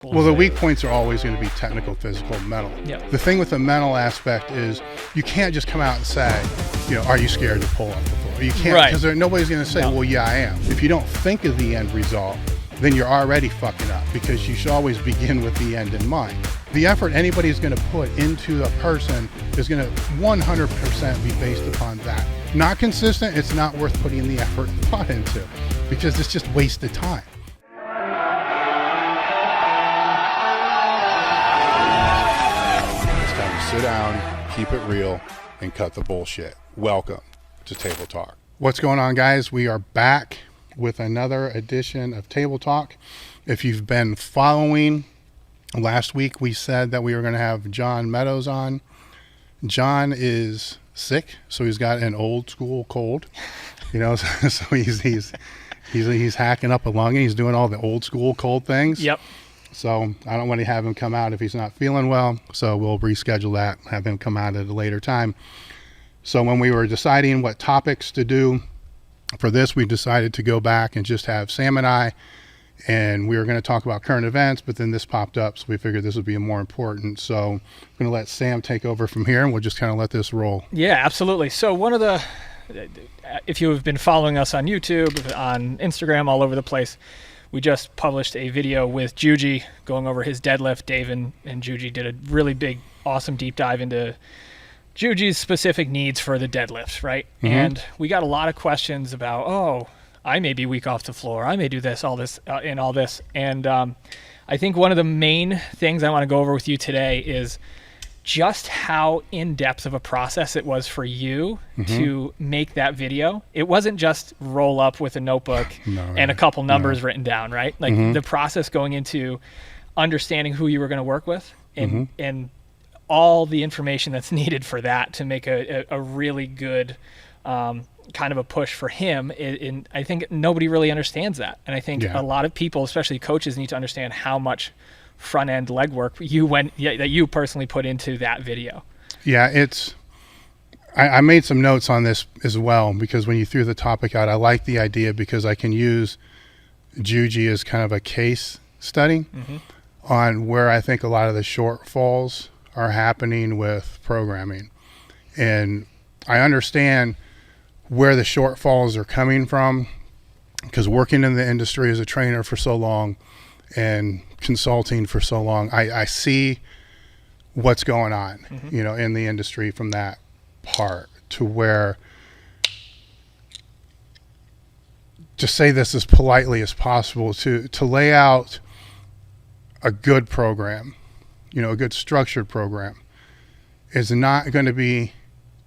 Well, the weak points are always going to be technical, physical, mental. Yep. The thing with the mental aspect is you can't just come out and say, are you scared to pull off the floor? You can't, because nobody's going to say, well, yeah, I am. If you don't think of the end result, then you're already fucking up, because you should always begin with the end in mind. The effort anybody's going to put into a person is going to 100% be based upon that. Not consistent, it's not worth putting the effort and thought into, because it's just wasted time. Sit down, keep it real, and cut the bullshit. Welcome to Table Talk. What's going on, guys? We are back with another edition of Table Talk. If you've been following, last week we said that we were going to have John Meadows on. John is sick, so he's got an old school cold, so he's hacking up a lung and he's doing all the old school cold things. Yep. So I don't want to have him come out if he's not feeling well. So we'll reschedule that, have him come out at a later time. So when we were deciding what topics to do for this, we decided to go back and just have Sam and I, and we were going to talk about current events, but then this popped up. So we figured this would be more important. So I'm going to let Sam take over from here, and we'll just kind of let this roll. Yeah, absolutely. So if you have been following us on YouTube, on Instagram, all over the place, we just published a video with Juji going over his deadlift. Dave and Juji did a really big, awesome deep dive into Juji's specific needs for the deadlift, right? Mm-hmm. And we got a lot of questions about, I may be weak off the floor. I may do this, all this, and all this. And I think one of the main things I want to go over with you today is just how in-depth of a process it was for you to make that video. It wasn't just roll up with a notebook and a couple numbers written down, right? Like the process going into understanding who you were going to work with and all the information that's needed for that to make a really good kind of a push for him. And I think nobody really understands that. And I think a lot of people, especially coaches, need to understand how much front end legwork that you personally put into that video. Yeah, I made some notes on this as well, because when you threw the topic out, I like the idea because I can use Juji as kind of a case study on where I think a lot of the shortfalls are happening with programming. And I understand where the shortfalls are coming from, because working in the industry as a trainer for so long and consulting for so long, I see what's going on, in the industry from that part, to where, to say this as politely as possible, to lay out a good program, a good structured program, is not going to be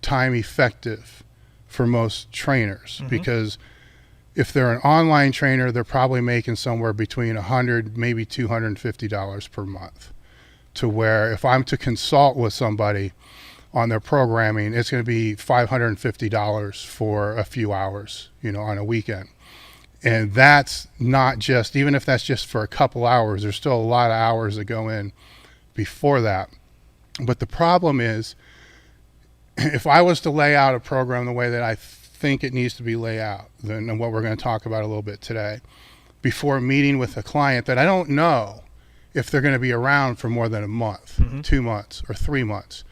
time effective for most trainers, because if they're an online trainer, they're probably making somewhere between $100, maybe $250 per month, to where if I'm to consult with somebody on their programming, it's going to be $550 for a few hours, on a weekend. And that's not just, even if that's just for a couple hours, there's still a lot of hours that go in before that. But the problem is, if I was to lay out a program the way that I think it needs to be laid out, and what we're going to talk about a little bit today, before meeting with a client that I don't know if they're going to be around for more than a month, 2 months, or 3 months,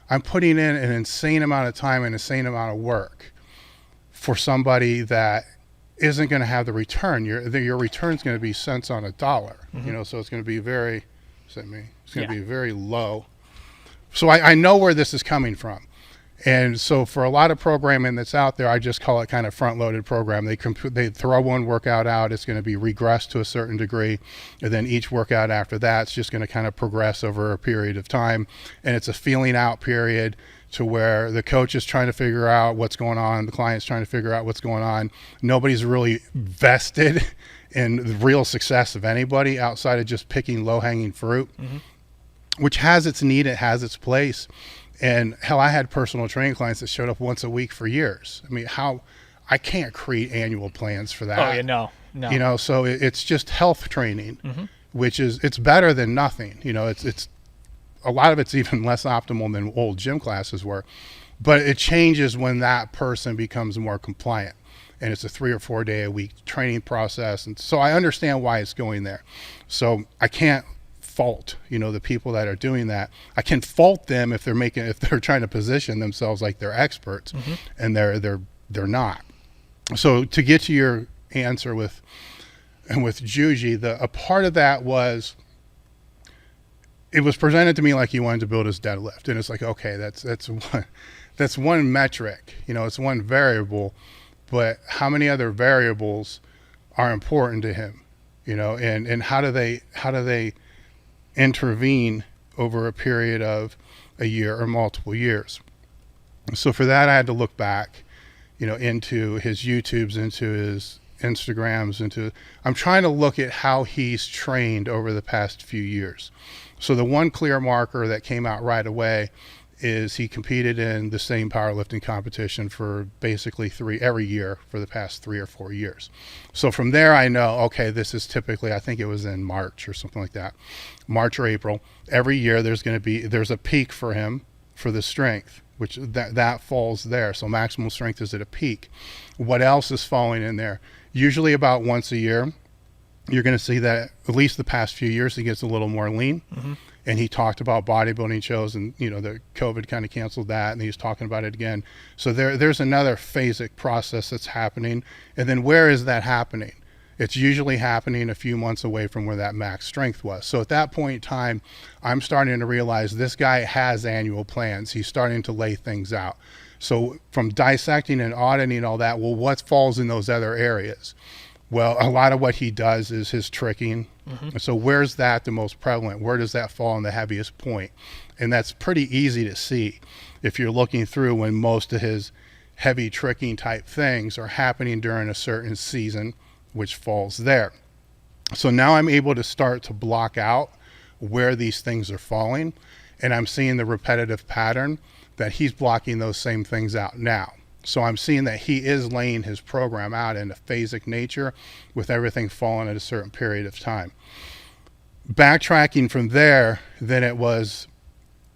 I'm putting in an insane amount of time and insane amount of work for somebody that isn't going to have the return. Your return is going to be cents on a dollar, so it's going to be very low. So I know where this is coming from. And so for a lot of programming that's out there, I just call it kind of front-loaded program. They throw one workout out, it's going to be regressed to a certain degree, and then each workout after that, it's just going to kind of progress over a period of time. And it's a feeling out period, to where the coach is trying to figure out what's going on, the client's trying to figure out what's going on. Nobody's really vested in the real success of anybody outside of just picking low-hanging fruit, which has its need, it has its place. And hell, I had personal training clients that showed up once a week for years. I mean, I can't create annual plans for that. Oh yeah, no. So it's just health training, which it's better than nothing. It's a lot of it's even less optimal than old gym classes were, but it changes when that person becomes more compliant. And it's a 3 or 4 day a week training process. And so I understand why it's going there. So I can't fault, the people that are doing that. I can fault them if they're trying to position themselves like they're experts, and they're not. So to get to your answer with Juji, a part of that was, it was presented to me like he wanted to build his deadlift, and it's like, okay, that's one metric, it's one variable, but how many other variables are important to him, and how do they intervene over a period of a year or multiple years? So for that, I had to look back, into his YouTubes, into his Instagrams, I'm trying to look at how he's trained over the past few years. So the one clear marker that came out right away is he competed in the same powerlifting competition for basically every year for the past 3 or 4 years. So from there, I know, okay, this is typically, I think it was in March or something like that, March or April. Every year there's a peak for him for the strength, which that falls there. So maximal strength is at a peak. What else is falling in there? Usually about once a year, you're going to see that at least the past few years, he gets a little more lean. And he talked about bodybuilding shows, and the COVID kind of canceled that, and he's talking about it again. So there's another phasic process that's happening. And then where is that happening? It's usually happening a few months away from where that max strength was. So at that point in time, I'm starting to realize this guy has annual plans. He's starting to lay things out. So from dissecting and auditing all that, well, what falls in those other areas? Well, a lot of what he does is his tricking. So where's that the most prevalent? Where does that fall on the heaviest point? And that's pretty easy to see if you're looking through when most of his heavy tricking type things are happening during a certain season, which falls there. So now I'm able to start to block out where these things are falling, and I'm seeing the repetitive pattern that he's blocking those same things out now. So I'm seeing that he is laying his program out in a phasic nature with everything falling at a certain period of time. Backtracking from there, then it was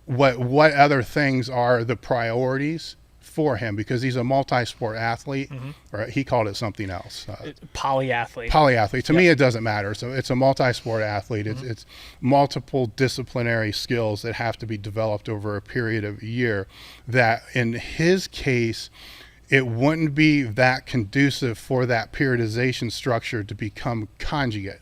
what other things are the priorities for him, because he's a multi-sport athlete, or he called it something else. Polyathlete. To me, it doesn't matter. So it's a multi-sport athlete. It's multiple disciplinary skills that have to be developed over a period of a year, that in his case, it wouldn't be that conducive for that periodization structure to become conjugate,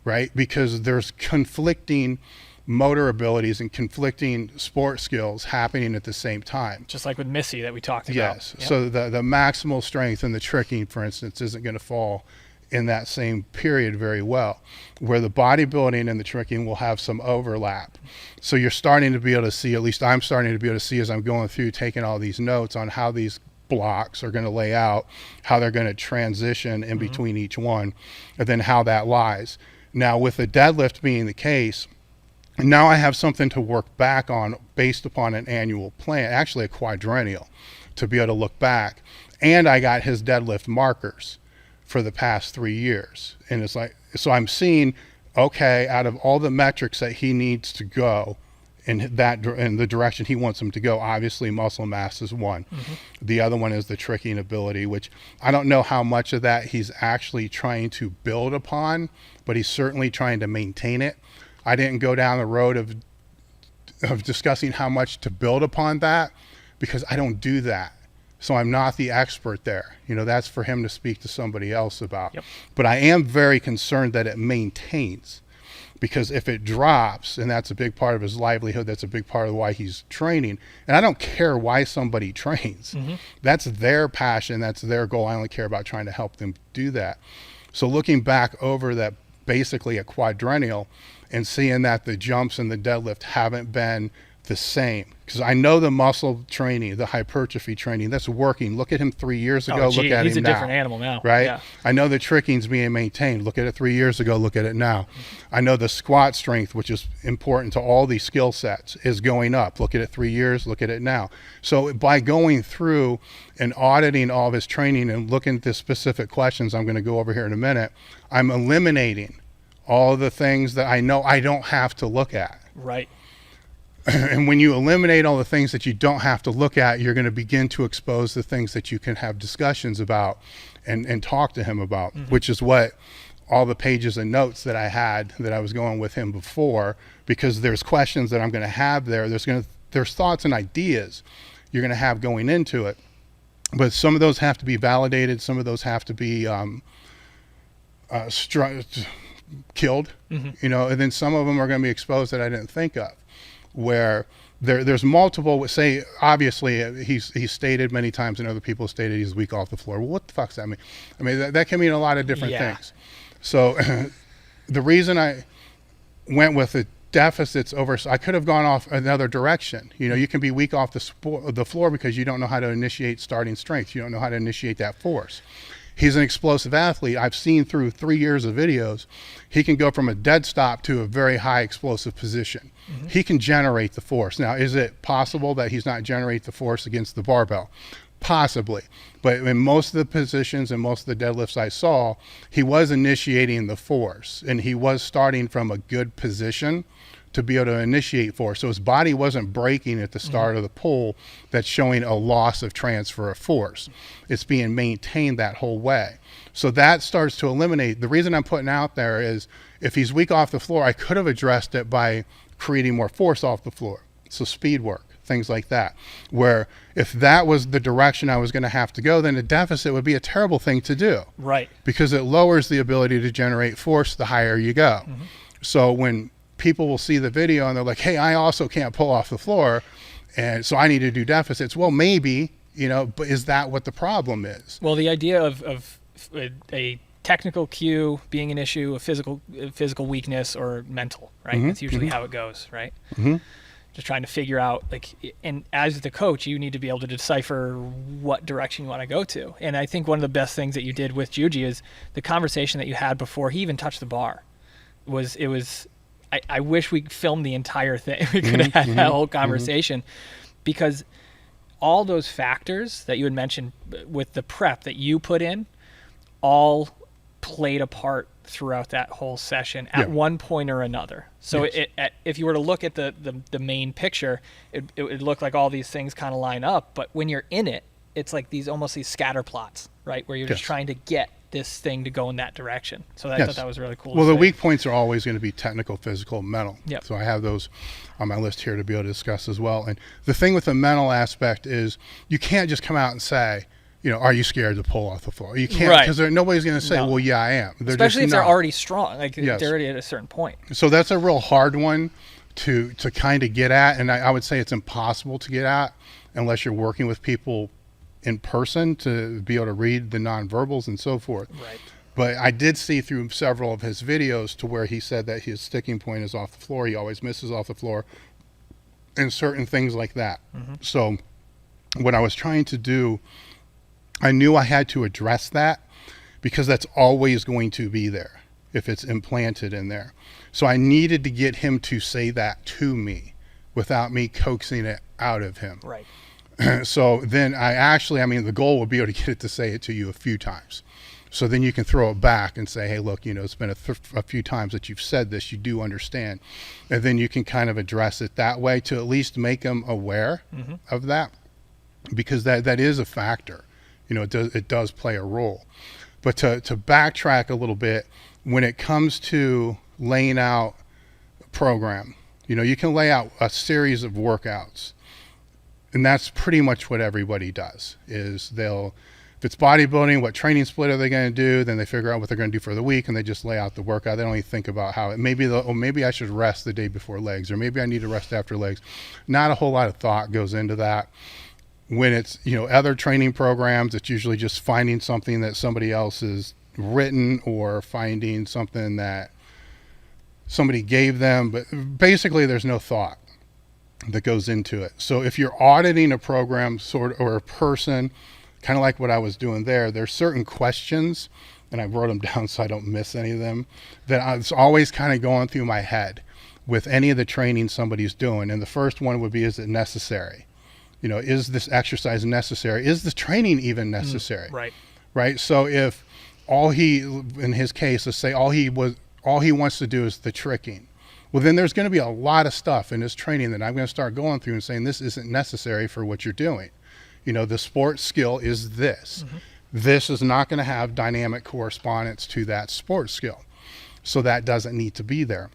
right? Because there's conflicting motor abilities and conflicting sport skills happening at the same time. Just like with Missy that we talked about. Yes. Yep. So the maximal strength and the tricking, for instance, isn't going to fall in that same period very well, where the bodybuilding and the tricking will have some overlap. So you're starting to be able to see, at least I'm starting to be able to see as I'm going through taking all these notes on how these blocks are going to lay out, how they're going to transition in between each one, and then how that lies. Now with the deadlift being the case, now I have something to work back on based upon an annual plan, actually a quadrennial, to be able to look back. And I got his deadlift markers for the past 3 years. And it's like, so I'm seeing, okay, out of all the metrics that he needs to go in the direction he wants him to go, obviously muscle mass is one. The other one is the tricking ability, which I don't know how much of that he's actually trying to build upon, but he's certainly trying to maintain it. I didn't go down the road of discussing how much to build upon that, because I don't do that. So I'm not the expert there. That's for him to speak to somebody else about. Yep. But I am very concerned that it maintains, because if it drops, and that's a big part of his livelihood, that's a big part of why he's training. And I don't care why somebody trains. That's their passion. That's their goal. I only care about trying to help them do that. So looking back over that, basically a quadrennial, and seeing that the jumps and the deadlift haven't been the same, because I know the muscle training, the hypertrophy training, that's working. Look at him 3 years ago. Look at him now. He's a different animal now, right? Yeah. I know the tricking's being maintained. Look at it 3 years ago. Look at it now. I know the squat strength, which is important to all these skill sets, is going up. Look at it 3 years. Look at it now. So by going through and auditing all of his training and looking at the specific questions I'm going to go over here in a minute, I'm eliminating all the things that I know I don't have to look at. Right. And when you eliminate all the things that you don't have to look at, you're going to begin to expose the things that you can have discussions about and talk to him about, which is what all the pages and notes that I had that I was going with him before, because there's questions that I'm going to have there. There's thoughts and ideas you're going to have going into it, but some of those have to be validated. Some of those have to be killed, you know, and then some of them are going to be exposed that I didn't think of, where there's multiple, say, obviously he's stated many times, and other people stated he's weak off the floor. Well, what the fuck's that mean? I mean, that can mean a lot of different things. So the reason I went with the deficits over, I could have gone off another direction. You know, you can be weak off the floor because you don't know how to initiate starting strength. You don't know how to initiate that force. He's an explosive athlete. I've seen through 3 years of videos, he can go from a dead stop to a very high explosive position. He can generate the force. Now, is it possible that he's not generate the force against the barbell? Possibly. But in most of the positions and most of the deadlifts I saw, he was initiating the force, and he was starting from a good position to be able to initiate force. So his body wasn't breaking at the start of the pull. That's showing a loss of transfer of force. It's being maintained that whole way. So that starts to eliminate. The reason I'm putting out there is, if he's weak off the floor, I could have addressed it by creating more force off the floor. So speed work, things like that, where if that was the direction I was going to have to go, then a deficit would be a terrible thing to do. Right. Because it lowers the ability to generate force the higher you go. So when people will see the video and they're like, hey, I also can't pull off the floor, and so I need to do deficits. Well, maybe, you know, but is that what the problem is? Well, the idea of a technical cue being an issue, a physical weakness, or mental, right? That's usually how it goes, right? Just trying to figure out, like, and as the coach, you need to be able to decipher what direction you want to go to. And I think one of the best things that you did with Juji is the conversation that you had before he even touched the bar. I wish we filmed the entire thing. We could have had that whole conversation, because all those factors that you had mentioned with the prep that you put in all played a part throughout that whole session at one point or another. So if you were to look at the main picture, it would look like all these things kind of line up. But when you're in it, it's like almost these scatter plots, right? Where you're just trying to get this thing to go in that direction. So I thought that was really cool. Well, the weak points are always going to be technical, physical, mental. Yep. So I have those on my list here to be able to discuss as well. And the thing with the mental aspect is, you can't just come out and say, you know, are you scared to pull off the floor? You can't, because nobody's going to say, well, yeah, I am. Especially if they're already strong, like they're already at a certain point. So that's a real hard one to kind of get at. And I would say it's impossible to get at unless you're working with people in person to be able to read the nonverbals and so forth. Right. But I did see through several of his videos to where he said that his sticking point is off the floor. He always misses off the floor and certain things like that. So what I was trying to do, I knew I had to address that, because that's always going to be there if it's implanted in there. So I needed to get him to say that to me without me coaxing it out of him. Right. So then the goal would be able to get it to say it to you a few times. So then you can throw it back and say, hey, look, you know, it's been a few times that you've said this, you do understand. And then you can kind of address it that way to at least make them aware of that, because that is a factor. You know, it does play a role. But to backtrack a little bit, when it comes to laying out a program, you know, you can lay out a series of workouts. And that's pretty much what everybody does, is if it's bodybuilding, what training split are they going to do? Then they figure out what they're going to do for the week, and they just lay out the workout. They don't even think about how maybe I should rest the day before legs, or maybe I need to rest after legs. Not a whole lot of thought goes into that. When it's, you know, other training programs, it's usually just finding something that somebody else has written, or finding something that somebody gave them. But basically, there's no thought that goes into it. So if you're auditing a program or a person, kind of like what I was doing there's certain questions, and I wrote them down so I don't miss any of them, that I was always kind of going through my head with any of the training somebody's doing. And the first one would be, is it necessary? You know, is this exercise necessary? Is the training even necessary? Right. So if in his case, let's say all he wants to do is the tricking, well, then there's going to be a lot of stuff in his training that I'm going to start going through and saying, this isn't necessary for what you're doing. You know, the sports skill is this. This is not going to have dynamic correspondence to that sports skill. So that doesn't need to be there.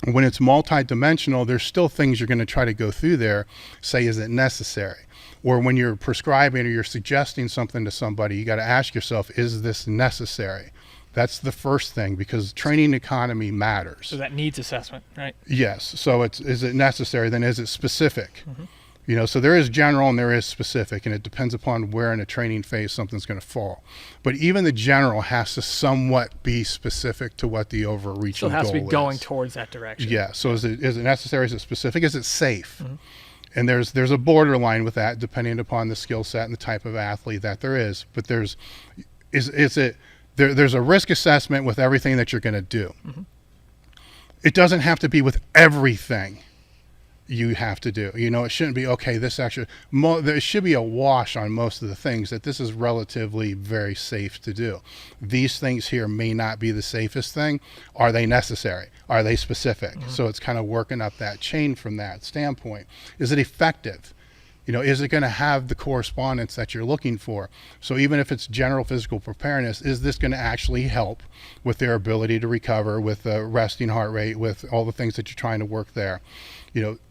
When it's multidimensional, there's still things you're going to try to go through there, say, is it necessary? Or when you're prescribing or you're suggesting something to somebody, you got to ask yourself, is this necessary? That's the first thing, because training economy matters. So that needs assessment, right? Yes. So is it necessary? Then is it specific? So there is general and there is specific, and it depends upon where in a training phase something's going to fall. But even the general has to somewhat be specific to what the overreaching goal is. So it has to be going towards that direction. Yeah. So is it necessary? Is it specific? Is it safe? And there's a borderline with that, depending upon the skill set and the type of athlete that there is. But there's a risk assessment with everything that you're going to do. It doesn't have to be with everything you have to do. It shouldn't be, okay, this actually, there should be a wash on most of the things, that this is relatively very safe to do. These things here may not be the safest thing. Are they necessary? Are they specific? So it's kind of working up that chain from that standpoint. Is it effective? Is it going to have the correspondence that you're looking for? So even if it's general physical preparedness, is this going to actually help with their ability to recover, with the resting heart rate, with all the things that you're trying to work there?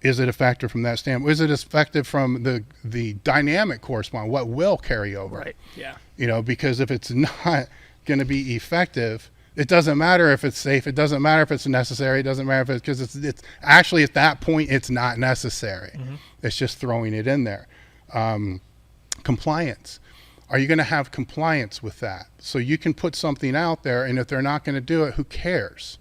Is it effective from that standpoint? Is it effective from the dynamic correspondence? What will carry over? Right. Yeah. Because if it's not going to be effective, it doesn't matter if it's safe. It doesn't matter if it's necessary. It doesn't matter if because it's actually at that point, it's not necessary. It's just throwing it in there. Compliance. Are you going to have compliance with that? So you can put something out there, and if they're not going to do it, who cares?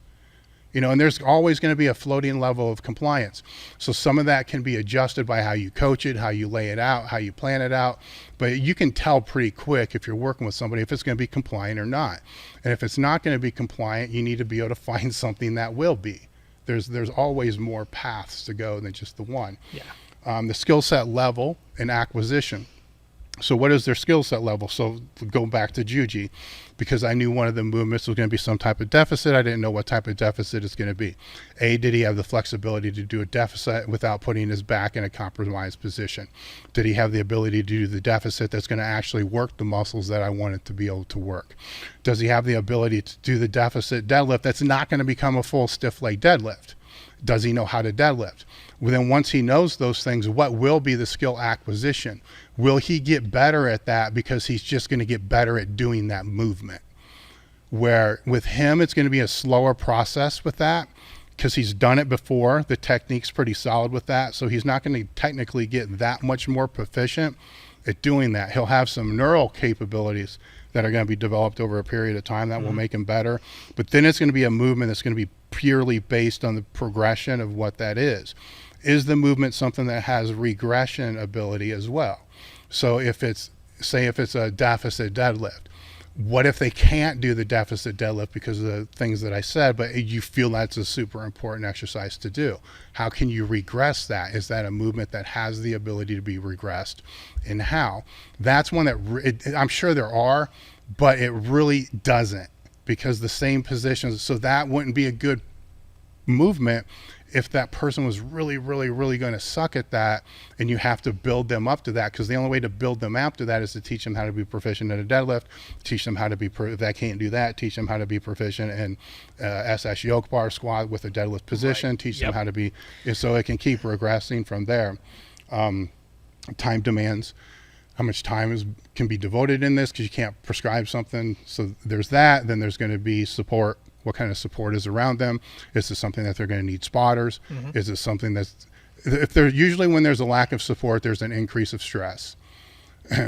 And there's always going to be a floating level of compliance. So some of that can be adjusted by how you coach it, how you lay it out, how you plan it out. But you can tell pretty quick if you're working with somebody if it's going to be compliant or not. And if it's not going to be compliant, you need to be able to find something that will be. There's always more paths to go than just the one. Yeah. The skill set level and acquisition. So what is their skill set level? So go back to Juji, because I knew one of the movements was going to be some type of deficit. I didn't know what type of deficit it's going to be. Did he have the flexibility to do a deficit without putting his back in a compromised position? Did he have the ability to do the deficit that's going to actually work the muscles that I wanted to be able to work? Does he have the ability to do the deficit deadlift that's not going to become a full stiff leg deadlift? Does he know how to deadlift? Well, then once he knows those things, what will be the skill acquisition? Will he get better at that because he's just going to get better at doing that movement? Where with him, it's going to be a slower process with that because he's done it before. The technique's pretty solid with that. So he's not going to technically get that much more proficient at doing that. He'll have some neural capabilities that are going to be developed over a period of time that will make him better. But then it's going to be a movement that's going to be purely based on the progression of what that is. Is the movement something that has regression ability as well? So if it's a deficit deadlift, what if they can't do the deficit deadlift because of the things that I said, but you feel that's a super important exercise to do? How can you regress that? Is that a movement that has the ability to be regressed? And how? That's one that I'm sure there are, but it really doesn't, because the same positions, so that wouldn't be a good movement if that person was really, really, really going to suck at that, and you have to build them up to that, because the only way to build them up to that is to teach them how to be proficient in a deadlift, teach them how to be, if they can't do that, teach them how to be proficient in SS yoke bar squat with a deadlift position, teach them how to be, so it can keep regressing from there. Time demands. How much time can be devoted in this, because you can't prescribe something. So there's that. Then there's going to be support. What kind of support is around them? Is this something that they're going to need spotters? Is it something that's, if they're usually when there's a lack of support, there's an increase of stress.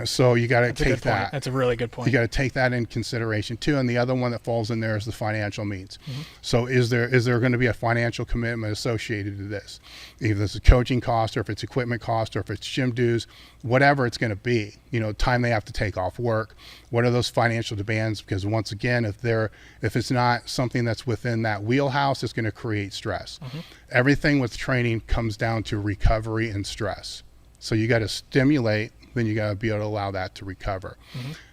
So you got to take that. That's a really good point. You got to take that in consideration too. And the other one that falls in there is the financial means. So is there going to be a financial commitment associated to this? Either it's a coaching cost, or if it's equipment cost, or if it's gym dues, whatever it's going to be, time they have to take off work. What are those financial demands? Because once again, if it's not something that's within that wheelhouse, it's going to create stress. Everything with training comes down to recovery and stress. So you got to stimulate, then you got to be able to allow that to recover.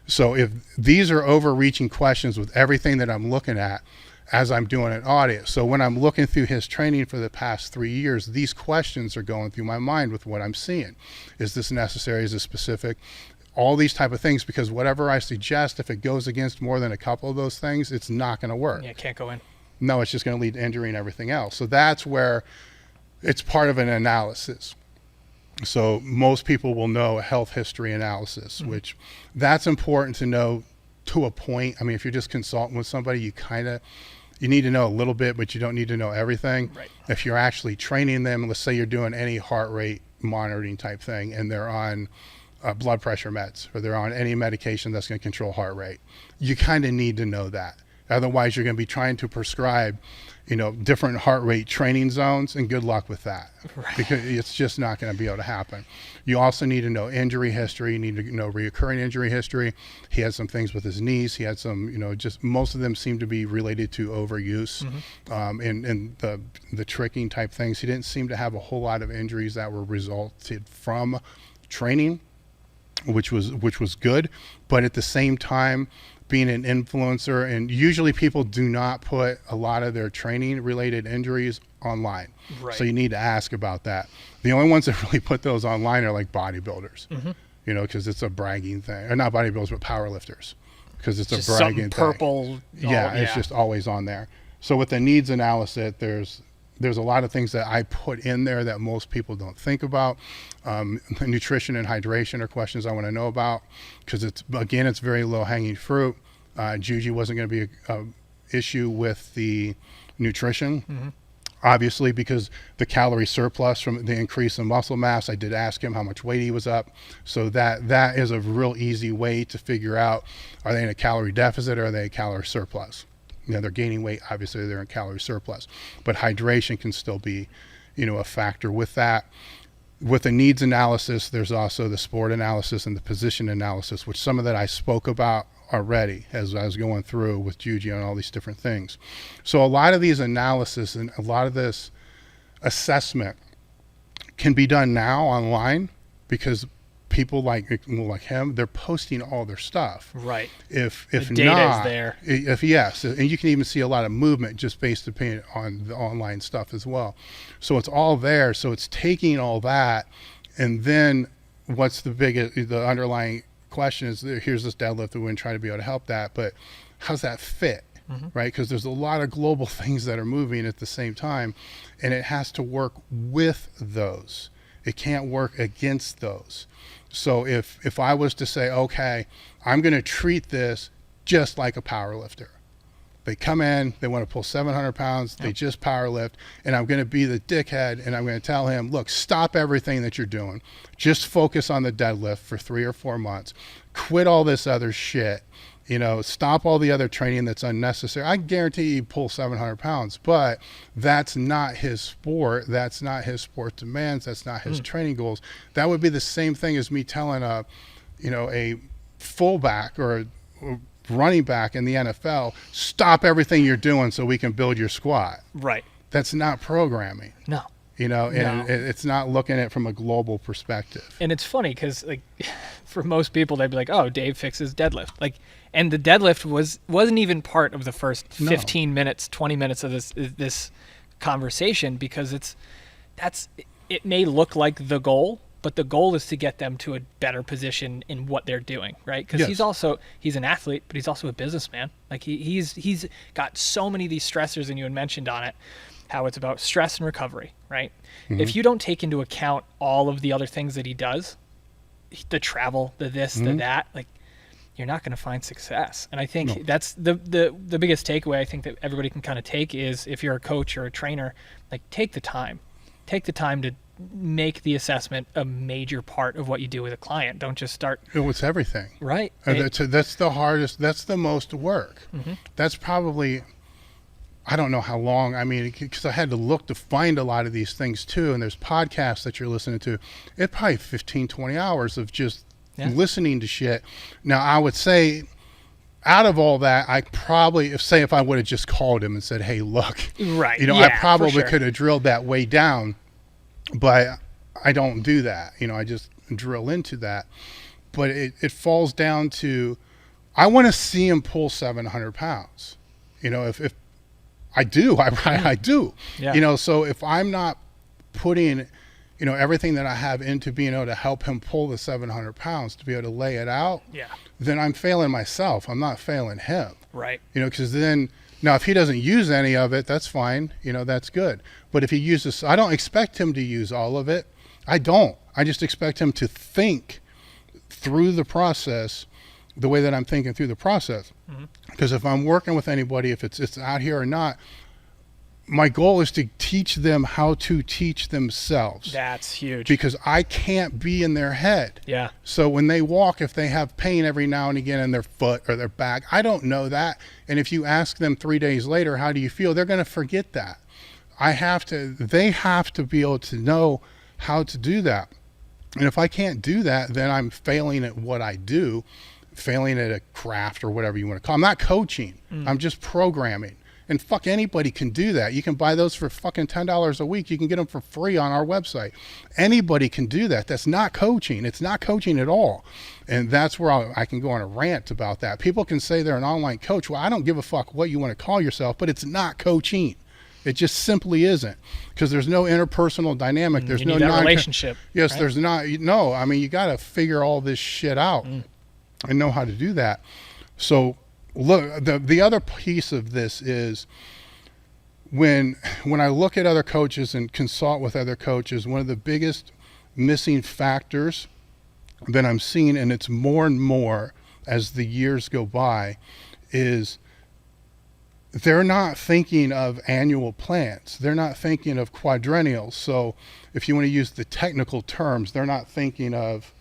So if these are overreaching questions with everything that I'm looking at as I'm doing an audit, so when I'm looking through his training for the past 3 years, these questions are going through my mind with what I'm seeing. Is this necessary? Is this specific? all these type of things, because whatever I suggest, if it goes against more than a couple of those things, it's not going to work. Yeah, can't go in. No, it's just going to lead to injury and everything else. So that's where it's part of an analysis. So most people will know a health history analysis, which that's important to know to a point. I mean, if you're just consulting with somebody, you need to know a little bit, but you don't need to know everything. Right. If you're actually training them, let's say you're doing any heart rate monitoring type thing, and they're on blood pressure meds, or they're on any medication that's going to control heart rate, you kind of need to know that. Otherwise, you're going to be trying to prescribe, different heart rate training zones, and good luck with that, because it's just not going to be able to happen. You also need to know injury history. You need to know reoccurring injury history. He had some things with his knees. He had some, just most of them seem to be related to overuse, and the tricking type things. He didn't seem to have a whole lot of injuries that were resulted from training, which was good. But at the same time, being an influencer, and usually people do not put a lot of their training related injuries online. Right. So you need to ask about that. The only ones that really put those online are like bodybuilders, because it's a bragging thing. Or not bodybuilders, but powerlifters, because it's Just a bragging thing. purple. Yeah, it's just always on there. So with the needs analysis, there's a lot of things that I put in there that most people don't think about. Nutrition and hydration are questions I want to know about, because it's very low hanging fruit. Juji wasn't going to be an issue with the nutrition, obviously, because the calorie surplus from the increase in muscle mass. I did ask him how much weight he was up, so that is a real easy way to figure out, are they in a calorie deficit or are they a calorie surplus? They're gaining weight, obviously they're in calorie surplus, but hydration can still be, a factor with that. With the needs analysis, there's also the sport analysis and the position analysis, which some of that I spoke about already as I was going through with Juji on all these different things. So a lot of these analysis and a lot of this assessment can be done now online, because people like him, they're posting all their stuff. Right. If the data not, is there. if yes, and you can even see a lot of movement just based on the online stuff as well. So it's all there. So it's taking all that, and then what's the underlying question is, here's this deadlift, and we're trying to be able to help that, but how's that fit? Right? Because there's a lot of global things that are moving at the same time, and it has to work with those. It can't work against those. So if I was to say, okay, I'm going to treat this just like a power lifter. They come in, they want to pull 700 pounds, they just power lift, and I'm going to be the dickhead, and I'm going to tell him, look, stop everything that you're doing. Just focus on the deadlift for 3 or 4 months. Quit all this other shit. Stop all the other training that's unnecessary. I guarantee you pull 700 pounds, but that's not his sport. That's not his sport demands. That's not his training goals. That would be the same thing as me telling a fullback or a running back in the NFL, stop everything you're doing so we can build your squat. Right. That's not programming. No. And it's not looking at it from a global perspective. And it's funny because, for most people, they'd be like, "Oh, Dave fixes deadlift." And the deadlift wasn't even part of the first 15 minutes, 20 minutes of this conversation, because it may look like the goal, but the goal is to get them to a better position in what they're doing, right? Because he's an athlete, but he's also a businessman. He's got so many of these stressors, and you had mentioned on it how it's about stress and recovery, right? If you don't take into account all of the other things that he does, the travel, the this, the that, you're not going to find success. And I think that's the biggest takeaway I think that everybody can kind of take is, if you're a coach or a trainer, take the time to make the assessment a major part of what you do with a client. Don't just start. It's everything. Right. That's the hardest. That's the most work. That's probably, I don't know how long. I mean, because I had to look to find a lot of these things too. And there's podcasts that you're listening to. It's probably 15, 20 hours of just listening to shit. Now, I would say, out of all that, I probably, if I would have just called him and said, hey, look, right. I probably could have drilled that way down, but I don't do that. I just drill into that. But it falls down to, I want to see him pull 700 pounds. If I do, I do. Yeah. So if I'm not putting everything that I have into being able to help him pull the 700 pounds to be able to lay it out, then I'm failing myself. I'm not failing him. Right. Because then, now if he doesn't use any of it, that's fine. That's good. But if he uses, I don't expect him to use all of it. I don't. I just expect him to think through the process the way that I'm thinking through the process. Because if I'm working with anybody, if it's out here or not, my goal is to teach them how to teach themselves. That's huge. Because I can't be in their head. Yeah. So when they walk, if they have pain every now and again in their foot or their back, I don't know that. And if you ask them 3 days later, how do you feel? They're going to forget that. They have to be able to know how to do that. And if I can't do that, then I'm failing at what I do, failing at a craft or whatever you want to call it. I'm not coaching. I'm just programming. And fuck, anybody can do that. You can buy those for fucking $10 a week. You can get them for free on our website. Anybody can do that. That's not coaching. It's not coaching at all. And that's where I can go on a rant about that. People can say they're an online coach. Well, I don't give a fuck what you want to call yourself, but it's not coaching. It just simply isn't, because there's no interpersonal dynamic. There's you need that relationship. Yes, right? There's not. No, I mean, you got to figure all this shit out and know how to do that. So look, the other piece of this is when I look at other coaches and consult with other coaches, one of the biggest missing factors that I'm seeing, and it's more and more as the years go by, is they're not thinking of annual plans. They're not thinking of quadrennials. So if you want to use the technical terms, they're not thinking of,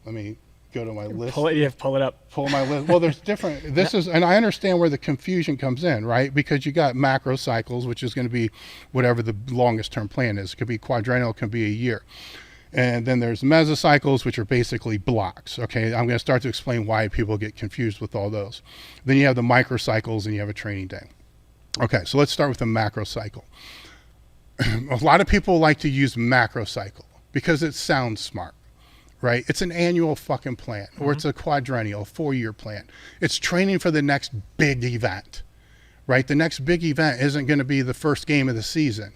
let me go to my list. Pull it up. Pull my list. Well, there's different, and I understand where the confusion comes in, right? Because you got macro cycles, which is going to be whatever the longest term plan is. It could be quadrennial, it could be a year. And then there's mesocycles, which are basically blocks. Okay, I'm going to start to explain why people get confused with all those. Then you have the microcycles and you have a training day. Okay, so let's start with the macro cycle. A lot of people like to use macro cycle because it sounds smart, right? It's an annual fucking plan, or it's a quadrennial, 4-year plan. It's training for the next big event, right? The next big event isn't going to be the first game of the season.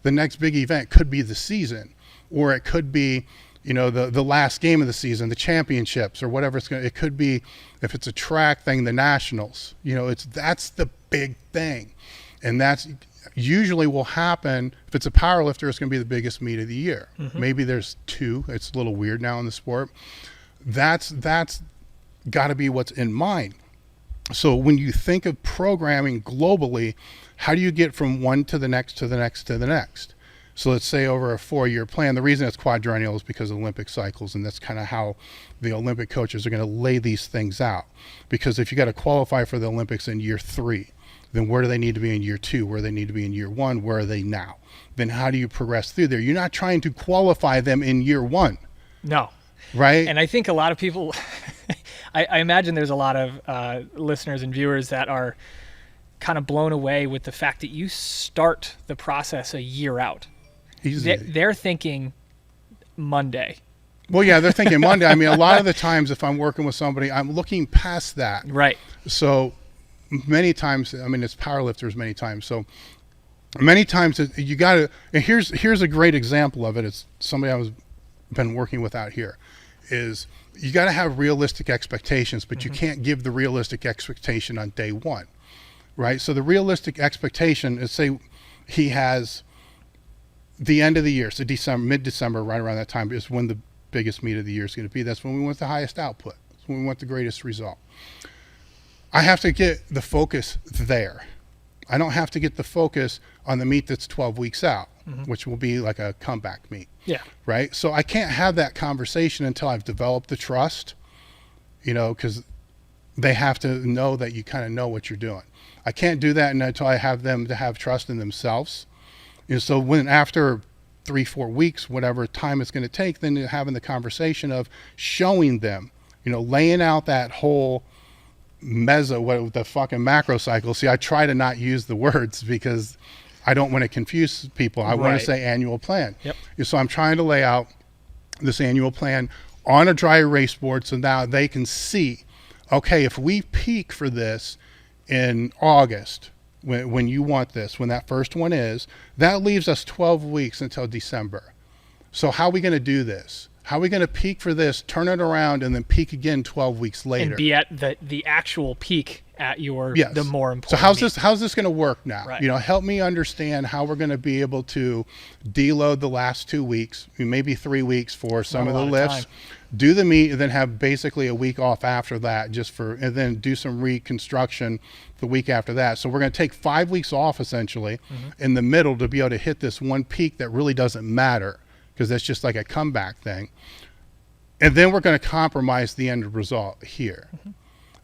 The next big event could be the season, or it could be, the last game of the season, the championships, or whatever it could be. If it's a track thing, the nationals, that's the big thing. And that's usually will happen. If it's a power lifter, it's going to be the biggest meet of the year. Maybe there's 2. It's a little weird now in the sport. That's got to be what's in mind. So when you think of programming globally, how do you get from one to the next to the next to the next? So let's say over a 4-year plan. The reason it's quadrennial is because of Olympic cycles, and that's kind of how the Olympic coaches are going to lay these things out. Because if you got to qualify for the Olympics in year 3, then where do they need to be in year 2? Where do they need to be in year 1? Where are they now? Then how do you progress through there? You're not trying to qualify them in year 1. No. Right? And I think a lot of people, I imagine there's a lot of listeners and viewers that are kind of blown away with the fact that you start the process a year out. They're thinking Monday. Well, yeah, they're thinking Monday. I mean, a lot of the times if I'm working with somebody, I'm looking past that. Right. So many times, I mean, it's powerlifters many times. So many times you got to, and here's a great example of it. It's somebody I was been working with out here, is you got to have realistic expectations, but you can't give the realistic expectation on day 1, right? So the realistic expectation is, say he has the end of the year, so December, mid-December, right around that time is when the biggest meet of the year is going to be. That's when we want the highest output. That's when we want the greatest result. I have to get the focus there. I don't have to get the focus on the meet that's 12 weeks out, which will be like a comeback meet. Yeah. Right? So I can't have that conversation until I've developed the trust, because they have to know that you kind of know what you're doing. I can't do that until I have them to have trust in themselves. So when after 3-4 weeks, whatever time it's going to take, then having the conversation of showing them, laying out that whole the fucking macro cycle. See, I try to not use the words because I don't want to confuse people. I want to say annual plan. Yep. So I'm trying to lay out this annual plan on a dry erase board so now they can see, okay, if we peak for this in August, when you want this, when that first one is, that leaves us 12 weeks until December. So how are we going to do this? How are we going to peak for this, turn it around, and then peak again 12 weeks later? And be at the actual peak at your the more important. So how's this going to work now? Right. You know, help me understand how we're going to be able to deload the last 2 weeks, maybe 3 weeks for some of the lifts, do the meet, and then have basically a week off after that, and then do some reconstruction the week after that. So we're going to take 5 weeks off essentially in the middle to be able to hit this one peak that really doesn't matter, because that's just like a comeback thing. And then we're going to compromise the end result here.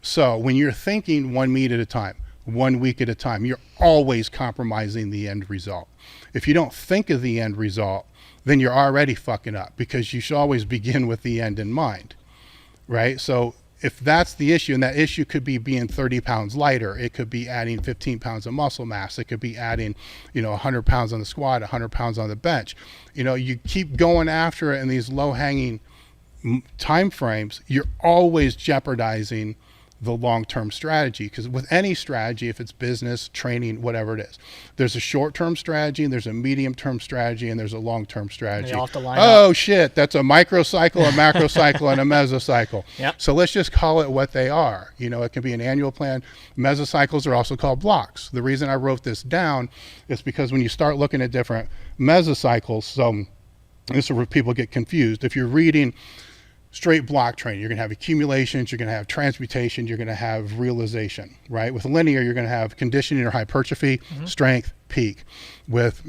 So when you're thinking 1 meet at a time, 1 week at a time, you're always compromising the end result. If you don't think of the end result, then you're already fucking up, because you should always begin with the end in mind, right? So if that's the issue, and that issue could be being 30 pounds lighter, it could be adding 15 pounds of muscle mass, it could be adding, 100 pounds on the squat, 100 pounds on the bench. You keep going after it in these low-hanging time frames, you're always jeopardizing the long-term strategy. Because with any strategy, if it's business, training, whatever it is, there's a short-term strategy, and there's a medium-term strategy, and there's a long-term strategy. They all have to line up. Shit, that's a microcycle, a macrocycle, and a mesocycle. Yep. So let's just call it what they are. It can be an annual plan. Mesocycles are also called blocks. The reason I wrote this down is because when you start looking at different mesocycles, so this is where people get confused. If you're reading straight block training, you're going to have accumulations, you're going to have transmutation, you're going to have realization, right? With linear, you're going to have conditioning or hypertrophy, strength, peak. With,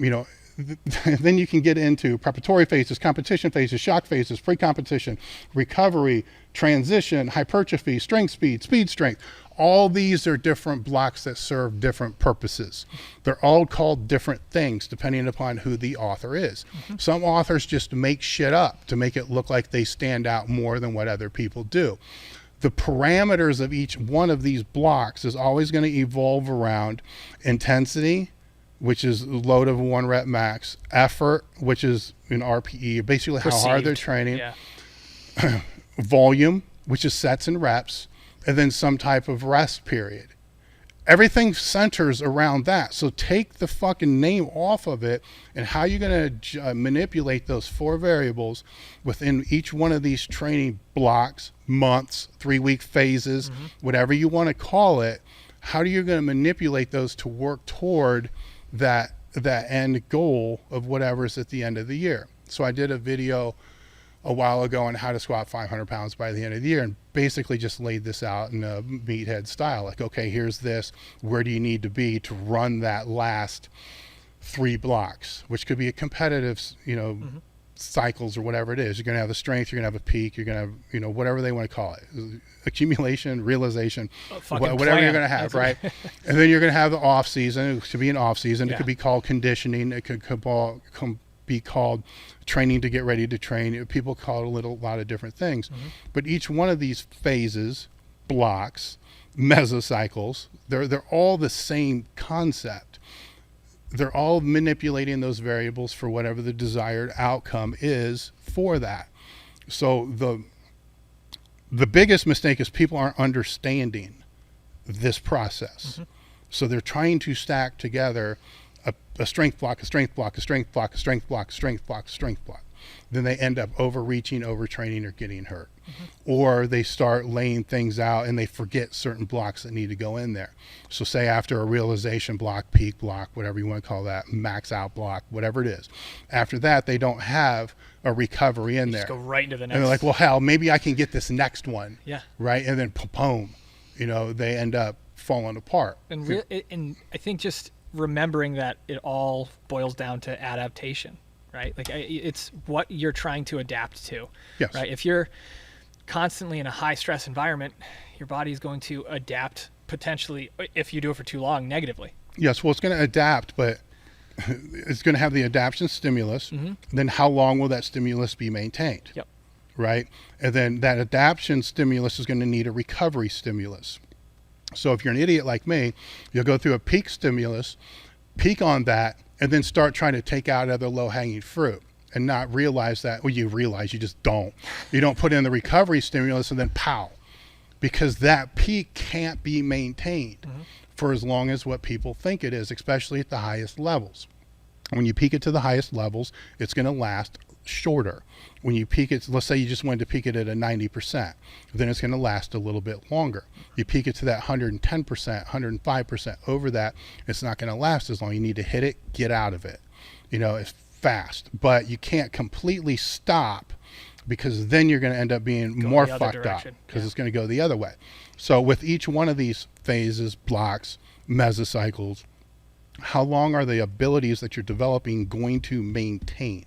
then you can get into preparatory phases, competition phases, shock phases, pre-competition, recovery, transition, hypertrophy, strength, speed strength. All these are different blocks that serve different purposes. They're all called different things depending upon who the author is. Some authors just make shit up to make it look like they stand out more than what other people do. The parameters of each one of these blocks is always going to evolve around intensity, which is load of 1 rep max, effort, which is in RPE, basically how hard they're training, volume, which is sets and reps, and then some type of rest period. Everything centers around that. So take the fucking name off of it, and how you're going to manipulate those 4 variables within each one of these training blocks, months, 3-week phases, whatever you want to call it. How are you going to manipulate those to work toward that end goal of whatever's at the end of the year? So I did a video a while ago on how to squat 500 pounds by the end of the year, and basically just laid this out in a meathead style. Like, okay, here's this. Where do you need to be to run that last 3 blocks, which could be a competitive, cycles or whatever it is. You're going to have the strength, you're going to have a peak, you're going to have, whatever they want to call it. Accumulation, realization, whatever you're going to have, right? And then you're going to have the off season. It could be an off season. It could be called conditioning. It could be called training to get ready to train. People call it a lot of different things. But each one of these phases, blocks, mesocycles, they're all the same concept. They're all manipulating those variables for whatever the desired outcome is for that. So the biggest mistake is people aren't understanding this process. So they're trying to stack together a strength block, a strength block, a strength block, a strength block, a strength block, a strength block. Then they end up overreaching, overtraining, or getting hurt. Or they start laying things out and they forget certain blocks that need to go in there. So say after a realization block, peak block, whatever you want to call that, max out block, whatever it is. After that, they don't have a recovery in there. Just go right into the next. And they're like, well, hell, maybe I can get this next one. Yeah. Right? And then boom, they end up falling apart. And I think just remembering that it all boils down to adaptation, right? Like it's what you're trying to adapt to. Yes. Right? If you're constantly in a high stress environment, your body is going to adapt potentially, if you do it for too long, negatively. Yes. Well, it's going to adapt, but it's going to have the adaptation stimulus. Then how long will that stimulus be maintained? Yep. Right? And then that adaptation stimulus is going to need a recovery stimulus. So if you're an idiot like me, you'll go through a peak stimulus, peak on that, and then start trying to take out other low-hanging fruit and not realize that. Well, you realize you just don't. You don't put in the recovery stimulus and then pow, because that peak can't be maintained for as long as what people think it is, especially at the highest levels. When you peak it to the highest levels, it's going to last shorter. When you peak it, let's say you just wanted to peak it at a 90%, then it's going to last a little bit longer. You peak it to that 110%, 105%. Over that, it's not going to last as long. You need to hit it, get out of it, as fast. But you can't completely stop, because then you're going to end up being more fucked up, because it's going to go the other way. So with each one of these phases, blocks, mesocycles, how long are the abilities that you're developing going to maintain?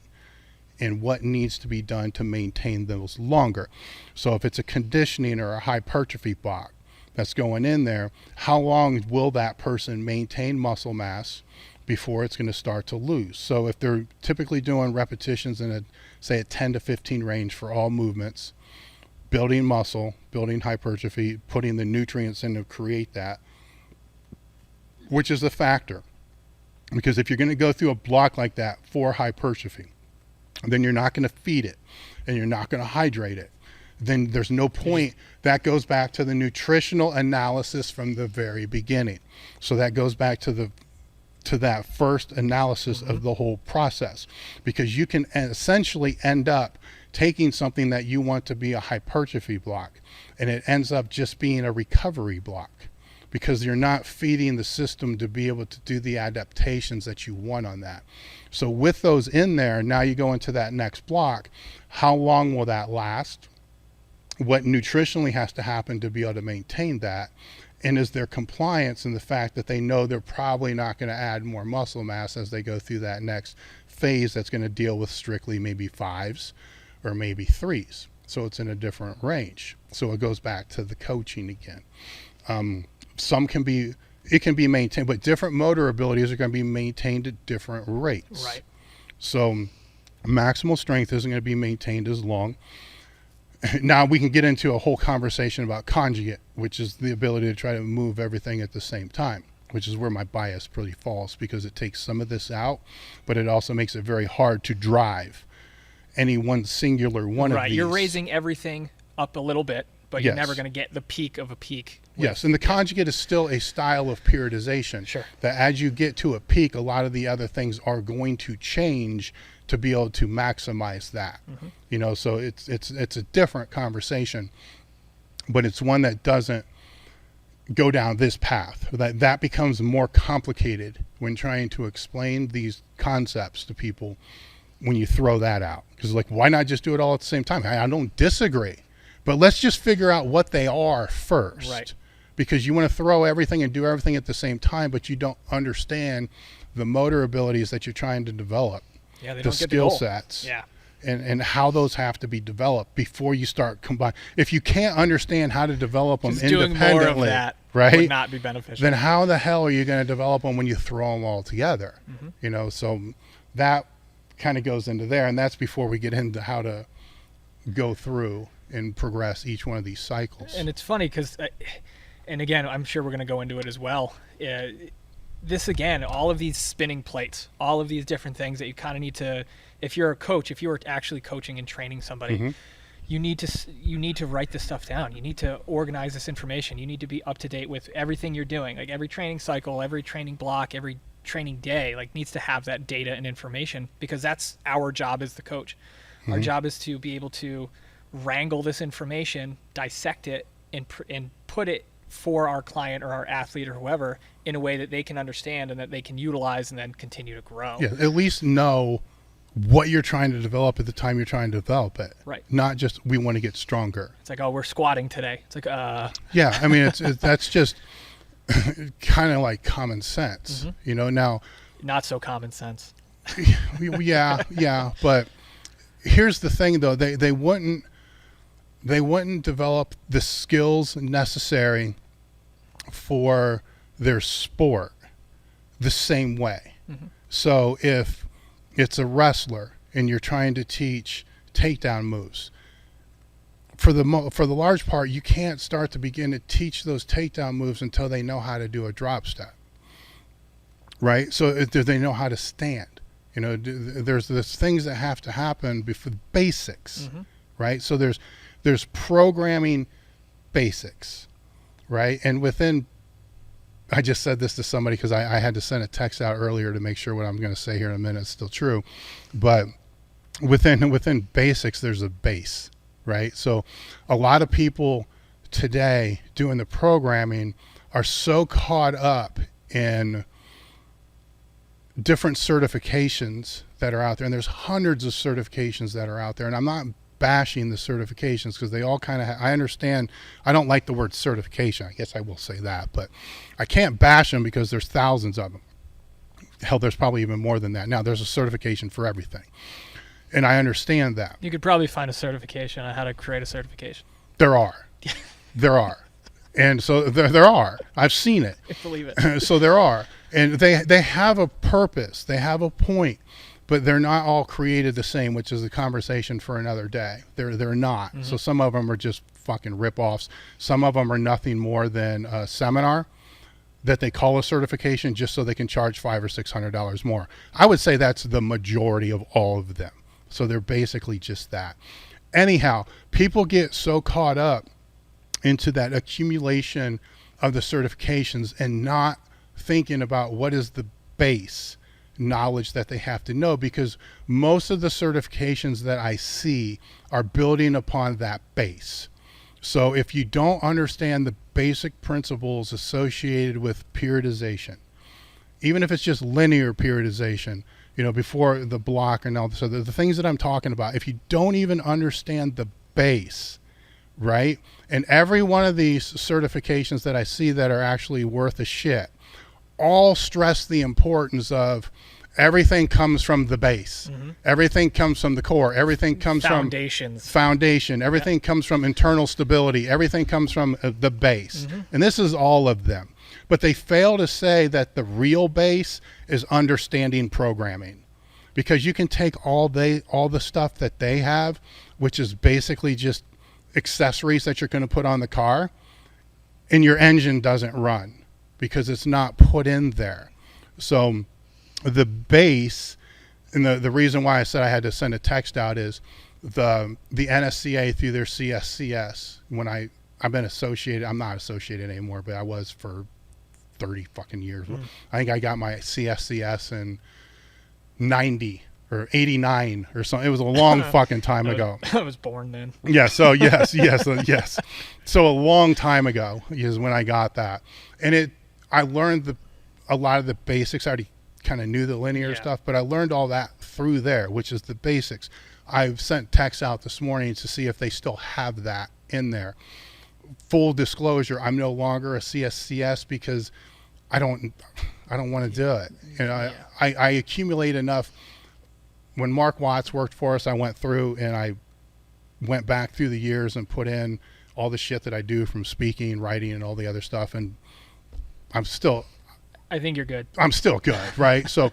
And what needs to be done to maintain those longer? So if it's a conditioning or a hypertrophy block that's going in there, how long will that person maintain muscle mass before it's going to start to lose? So if they're typically doing repetitions in say a 10 to 15 range for all movements, building muscle, building hypertrophy, putting the nutrients in to create that, which is a factor. Because if you're going to go through a block like that for hypertrophy, then you're not going to feed it and you're not going to hydrate it. Then there's no point. That goes back to the nutritional analysis from the very beginning. So that goes back to that first analysis of the whole process, because you can essentially end up taking something that you want to be a hypertrophy block and it ends up just being a recovery block, because you're not feeding the system to be able to do the adaptations that you want on that. So with those in there, now you go into that next block. How long will that last? What nutritionally has to happen to be able to maintain that? And is there compliance in the fact that they know they're probably not going to add more muscle mass as they go through that next phase that's going to deal with strictly maybe 5s or maybe 3s? So it's in a different range. So it goes back to the coaching again. It can be maintained, but different motor abilities are going to be maintained at different rates. Right. So maximal strength isn't going to be maintained as long. Now we can get into a whole conversation about conjugate, which is the ability to try to move everything at the same time, which is where my bias pretty falls, because it takes some of this out, but it also makes it very hard to drive any one singular one of these. Right, you're raising everything up a little bit, but you're never going to get the peak of a peak. Yes, and the conjugate is still a style of periodization. Sure. That as you get to a peak, a lot of the other things are going to change to be able to maximize that. So it's a different conversation, but it's one that doesn't go down this path. That becomes more complicated when trying to explain these concepts to people when you throw that out. Because why not just do it all at the same time? I don't disagree. But let's just figure out what they are first. Right. Because you want to throw everything and do everything at the same time, but you don't understand the motor abilities that you're trying to develop. Yeah, they the don't get the skill goal. sets. Yeah. And how those have to be developed before you start combining. If you can't understand how to develop them Just independently, doing more of that right, would not be beneficial. then how the hell are you going to develop them when you throw them all together? So that kind of goes into there, and that's before we get into how to go through and progress each one of these cycles. And it's funny because, and again, I'm sure we're going to go into it as well. This again, all of these spinning plates, all of these different things that you kind of need to, if you're a coach, if you were actually coaching and training somebody, you need to write this stuff down. You need to organize this information. You need to be up to date with everything you're doing. Like every training cycle, every training block, every training day, needs to have that data and information, because that's our job as the coach. Our job is to be able to wrangle this information, dissect it, and put it for our client or our athlete or whoever in a way that they can understand and that they can utilize and then continue to grow. Yeah, at least know what you're trying to develop at the time you're trying to develop it. Right. Not just we want to get stronger. It's like, oh, we're squatting today. It's like, Yeah, I mean, that's just kind of like common sense, Now, not so common sense. yeah, but here's the thing, though. They wouldn't develop the skills necessary for their sport the same way. So if it's a wrestler and you're trying to teach takedown moves, for the large part, you can't start to begin to teach those takedown moves until they know how to do a drop step, right? So they know how to stand. There's things that have to happen before the basics, right? So there's programming basics, right? And I just said this to somebody because I had to send a text out earlier to make sure what I'm going to say here in a minute is still true. But within basics, there's a base, right? So a lot of people today doing the programming are so caught up in different certifications that are out there, and there's hundreds of certifications that are out there, and I'm not bashing the certifications because they all kind of I understand. I don't like the word certification, I guess I will say that, but I can't bash them because there's thousands of them. Hell, there's probably even more than that. Now there's a certification for everything, and I understand that. You could probably find a certification on how to create a certification. There are. There are. And so there are. I've seen it. I believe it. So there are. And they have a purpose. They have a point. But they're not all created the same, which is a conversation for another day. They're not. Mm-hmm. So some of them are just fucking rip-offs. Some of them are nothing more than a seminar that they call a certification just so they can charge $500 or $600 more. I would say that's the majority of all of them. So they're basically just that. Anyhow, people get so caught up into that accumulation of the certifications and not thinking about what is the base knowledge that they have to know, because most of the certifications that I see are building upon that base. So if you don't understand the basic principles associated with periodization, even if it's just linear periodization, you know, before the block and all this, so the things that I'm talking about, if you don't even understand the base, right? And every one of these certifications that I see that are actually worth a shit all stress the importance of everything comes from the base. Mm-hmm. Everything comes from the core. Everything comes from foundation. Everything comes from internal stability. Everything comes from the base. Mm-hmm. And this is all of them. But they fail to say that the real base is understanding programming, because you can take all the stuff that they have, which is basically just accessories that you're going to put on the car, and your engine doesn't run because it's not put in there. So the base, and the reason why I said I had to send a text out is the NSCA through their CSCS, when I've been associated, I'm not associated anymore, but I was for 30 fucking years. I think I got my CSCS in 90 or 89 or something. It was a long fucking time ago. I was born then. Yeah. So yes. So a long time ago is when I got that. And I learned a lot of the basics. I already kind of knew the linear stuff, but I learned all that through there, which is the basics. I've sent texts out this morning to see if they still have that in there. Full disclosure, I'm no longer a CSCS because I don't want to do it. You know, I accumulate enough. When Mark Watts worked for us, I went through and I went back through the years and put in all the shit that I do from speaking, writing, and all the other stuff. And I think you're good. I'm still good, right? So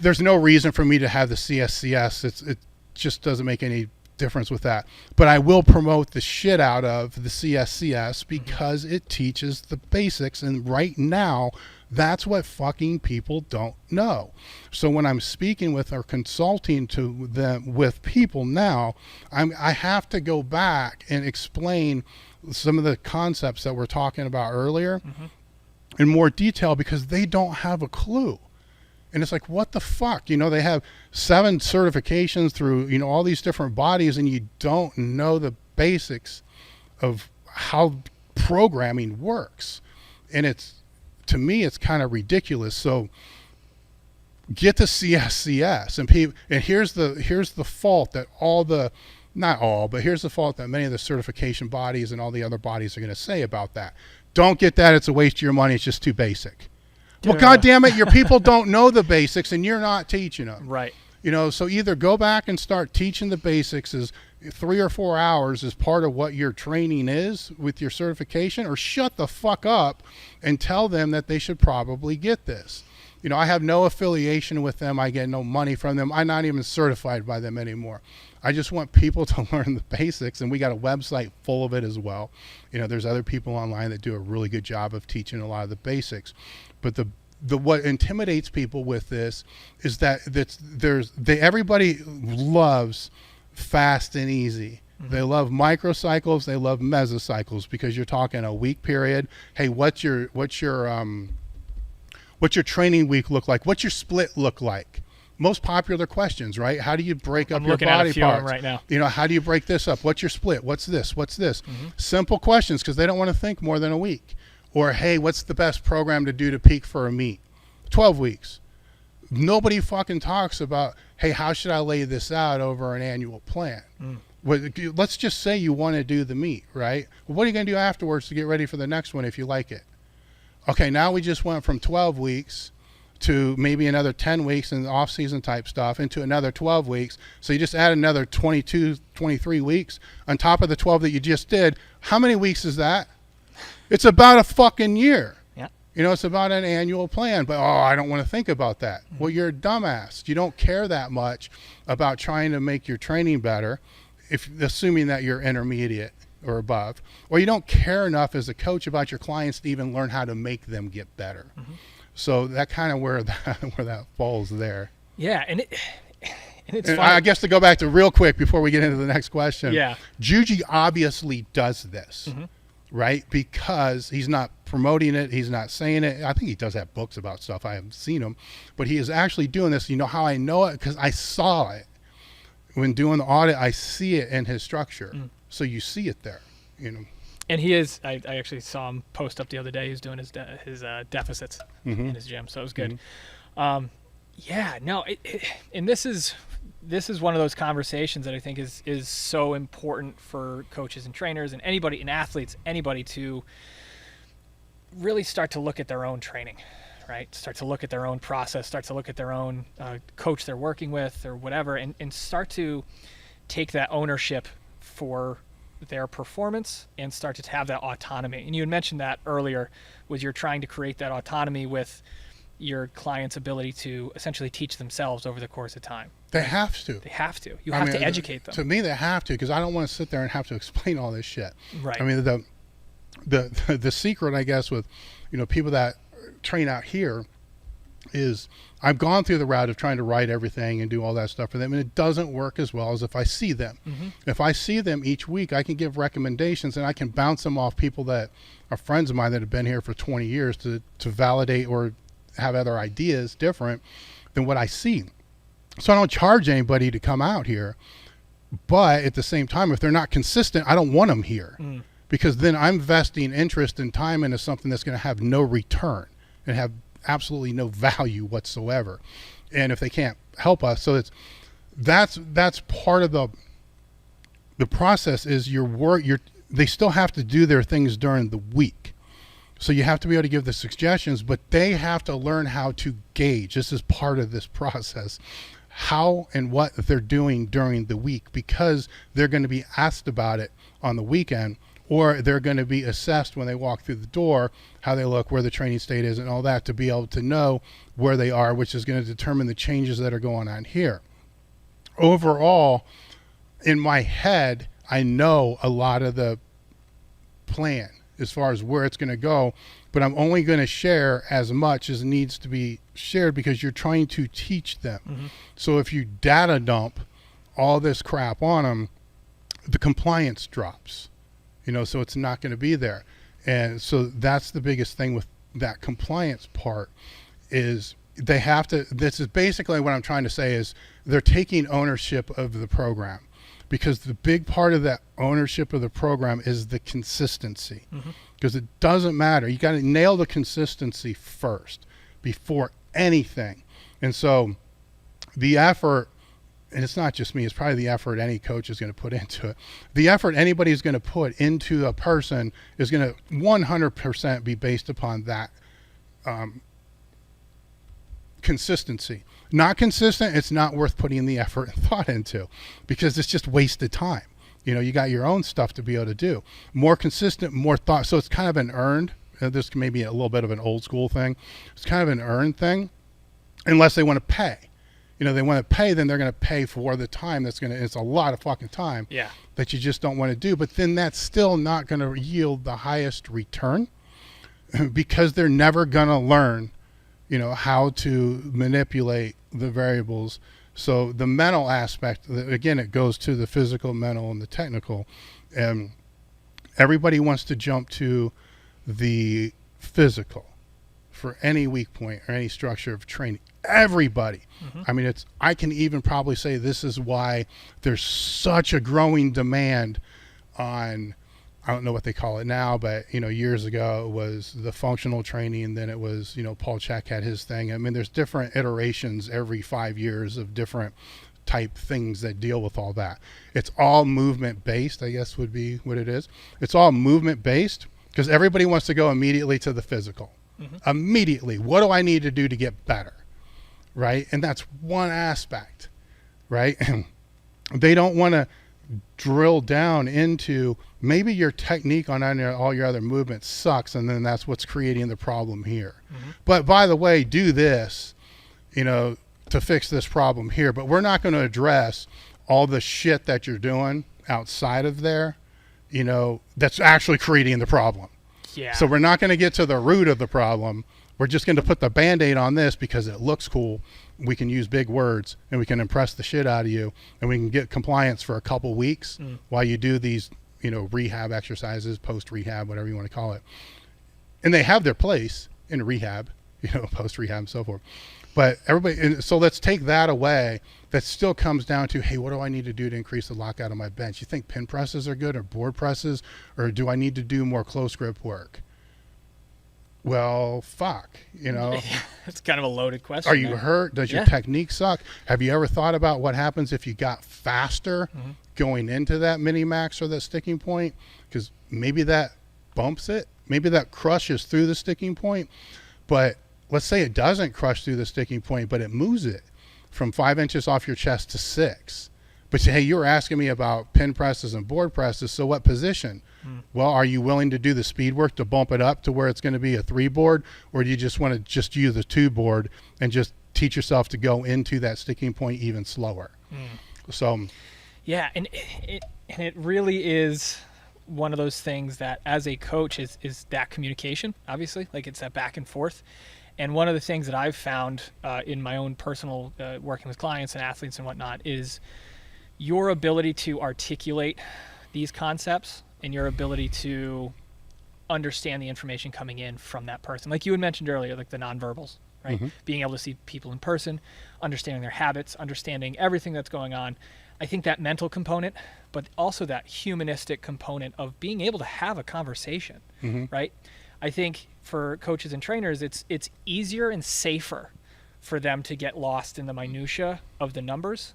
there's no reason for me to have the CSCS. It just doesn't make any difference with that. But I will promote the shit out of the CSCS because it teaches the basics. And right now, that's what fucking people don't know. So when I'm speaking with or consulting to them with people now, I have to go back and explain some of the concepts that we're talking about earlier in more detail, because they don't have a clue. And it's like, what the fuck? You know, they have 7 certifications through, you know, all these different bodies, and you don't know the basics of how programming works. And to me, it's kind of ridiculous. So get the CSCS, and here's the fault that here's the fault that many of the certification bodies and all the other bodies are going to say about that. Don't get that. It's a waste of your money. It's just too basic. Well, God damn it, your people don't know the basics and you're not teaching them. Right. You know, so either go back and start teaching the basics as 3 or 4 hours as part of what your training is with your certification, or shut the fuck up and tell them that they should probably get this. You know, I have no affiliation with them. I get no money from them. I'm not even certified by them anymore. I just want people to learn the basics, and we got a website full of it as well. You know, there's other people online that do a really good job of teaching a lot of the basics. But what intimidates people with this is that everybody loves fast and easy. Mm-hmm. They love microcycles, they love mesocycles, because you're talking a week period. Hey, what's your training week look like? What's your split look like? most popular questions, right? How do you break up I'm your looking at body a few of them parts? right now. You know, how do you break this up? What's your split? What's this? What's this? Simple questions, because they don't want to think more than a week. Or, hey, what's the best program to do to peak for a meet? 12 weeks. Nobody fucking talks about, hey, how should I lay this out over an annual plan? Let's just say you want to do the meet, right? Well, what are you going to do afterwards to get ready for the next one if you like it? Okay, now we just went from 12 weeks to maybe another 10 weeks in the off-season type stuff into another 12 weeks. So you just add another 22, 23 weeks on top of the 12 that you just did. How many weeks is that? It's about a fucking year. Yeah. You know, it's about an annual plan. But, I don't want to think about that. Well, you're a dumbass. You don't care that much about trying to make your training better, assuming that you're intermediate or above. Or you don't care enough as a coach about your clients to even learn how to make them get better. So that kind of where that falls there. Yeah, and it's And funny. I guess to go back to real quick before we get into the next question. Yeah. Juji obviously does this, right? Because he's not promoting it. He's not saying it. I think he does have books about stuff. I haven't seen them. But he is actually doing this. You know how I know it? Because I saw it. When doing the audit, I see it in his structure. So you see it there, you know. And he is. I actually saw him post up the other day. He's doing his deficits in his gym, so it was good. Yeah, no, and this is one of those conversations that I think is so important for coaches and trainers and anybody, and athletes, anybody to really start to look at their own training, right? Start to look at their own process. Start to look at their own coach they're working with or whatever, and start to take that ownership for their performance and start to have that autonomy. And you had mentioned that earlier, was you're trying to create that autonomy with your client's ability to essentially teach themselves over the course of time. They have to. They have to. You have to educate them. To me, they have to, because I don't want to sit there and have to explain all this shit. Right. I mean, the secret, I guess, with, you know, people that train out here is I've gone through the route of trying to write everything and do all that stuff for them, and it doesn't work as well as if I see them. If I see them each week, I can give recommendations and I can bounce them off people that are friends of mine that have been here for 20 years to validate or have other ideas different than what I see. So I don't charge anybody to come out here, but at the same time, if they're not consistent, I don't want them here, because then I'm vesting interest and time into something that's going to have no return and have absolutely no value whatsoever. And if they can't help us, so that's part of the process is your work. They still have to do their things during the week. So you have to be able to give the suggestions, but they have to learn how to gauge. This is part of this process, how and what they're doing during the week, because they're going to be asked about it on the weekend, or they're going to be assessed when they walk through the door, how they look, where the training state is, and all that, to be able to know where they are, which is going to determine the changes that are going on here. Overall, in my head, I know a lot of the plan as far as where it's going to go, but I'm only going to share as much as needs to be shared because you're trying to teach them. So if you data dump all this crap on them, the compliance drops, you know, so it's not going to be there. And so that's the biggest thing with that compliance part is they have to, this is basically what I'm trying to say is they're taking ownership of the program. Because the big part of that ownership of the program is the consistency. Because it doesn't matter. You got to nail the consistency first before anything. And so the effort, and it's not just me, it's probably the effort any coach is going to put into it. The effort anybody's going to put into a person is going to 100% be based upon that consistency. Not consistent, it's not worth putting the effort and thought into because it's just wasted time. You know, you got your own stuff to be able to do. More consistent, more thought. So it's kind of an earned, this may be a little bit of an old school thing. It's kind of an earned thing unless they want to pay. You know, they want to pay, then they're going to pay for the time it's a lot of fucking time that you just don't want to do. But then that's still not going to yield the highest return because they're never going to learn, you know, how to manipulate the variables. So the mental aspect, again, it goes to the physical, mental, and the technical. And everybody wants to jump to the physical for any weak point or any structure of training. Everybody. I mean, I can even probably say this is why there's such a growing demand on, I don't know what they call it now, but years ago it was the functional training, and then it was, Paul Chek had his thing. I mean, there's different iterations every 5 years of different type things that deal with all that. It's all movement based, I guess would be what it is. It's all movement based because everybody wants to go immediately to the physical. Immediately, what do I need to do to get better? Right? And that's one aspect, right? And they don't want to drill down into maybe your technique on all your other movements sucks, and then that's what's creating the problem here. But by the way, do this, to fix this problem here. But we're not going to address all the shit that you're doing outside of there, that's actually creating the problem. Yeah. So we're not going to get to the root of the problem. We're just going to put the Band-Aid on this because it looks cool. We can use big words and we can impress the shit out of you, and we can get compliance for a couple weeks while you do these, rehab exercises, post-rehab, whatever you want to call it. And they have their place in rehab, post-rehab and so forth. But so let's take that away. That still comes down to, hey, what do I need to do to increase the lockout on my bench? You think pin presses are good or board presses, or do I need to do more close grip work? Well, fuck, It's kind of a loaded question. Are you hurt? Does your technique suck? Have you ever thought about what happens if you got faster going into that mini max or that sticking point? Because maybe that bumps it. Maybe that crushes through the sticking point. But let's say it doesn't crush through the sticking point, but it moves it from 5 inches off your chest to 6. But hey, you were asking me about pin presses and board presses. So what position? Well, are you willing to do the speed work to bump it up to where it's going to be a 3 board, or do you just want to just use a 2 board and just teach yourself to go into that sticking point even slower? So, yeah, and it really is one of those things that as a coach is that communication, obviously, like it's that back and forth. And one of the things that I've found in my own personal working with clients and athletes and whatnot is your ability to articulate these concepts and your ability to understand the information coming in from that person. Like you had mentioned earlier, like the nonverbals, right? Being able to see people in person, understanding their habits, understanding everything that's going on. I think that mental component, but also that humanistic component of being able to have a conversation, right? I think for coaches and trainers, it's easier and safer for them to get lost in the minutia of the numbers,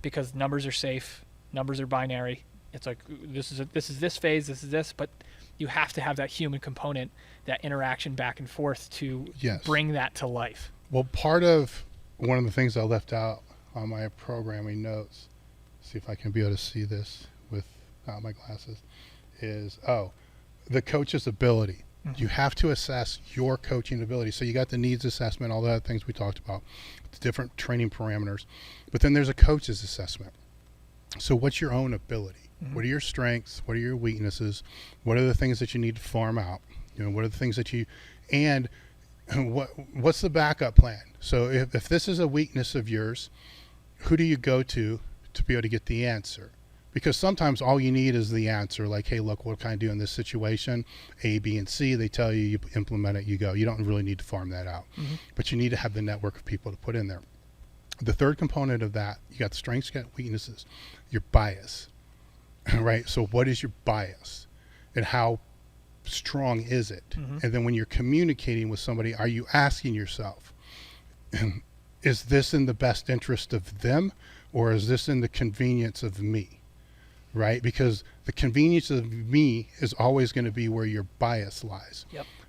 because numbers are safe, numbers are binary. It's like this is this phase, this is this, but you have to have that human component, that interaction back and forth to bring that to life. Well, part of one of the things I left out on my programming notes, see if I can be able to see this without my glasses, is the coach's ability. You have to assess your coaching ability. So you got the needs assessment, all the other things we talked about, the different training parameters, but then there's a coach's assessment. So what's your own ability? What are your strengths? What are your weaknesses? What are the things that you need to farm out? What are the things that and what's the backup plan? So if this is a weakness of yours, who do you go to be able to get the answer? Because sometimes all you need is the answer, like, hey, look, what can I do in this situation? A, B, and C. They tell you, you implement it, you go. You don't really need to farm that out. But you need to have the network of people to put in there. The third component of that, you got strengths, you got weaknesses, your bias, right? So what is your bias and how strong is it? And then when you're communicating with somebody, are you asking yourself, is this in the best interest of them, or is this in the convenience of me? Right? Because the convenience of me is always going to be where your bias lies.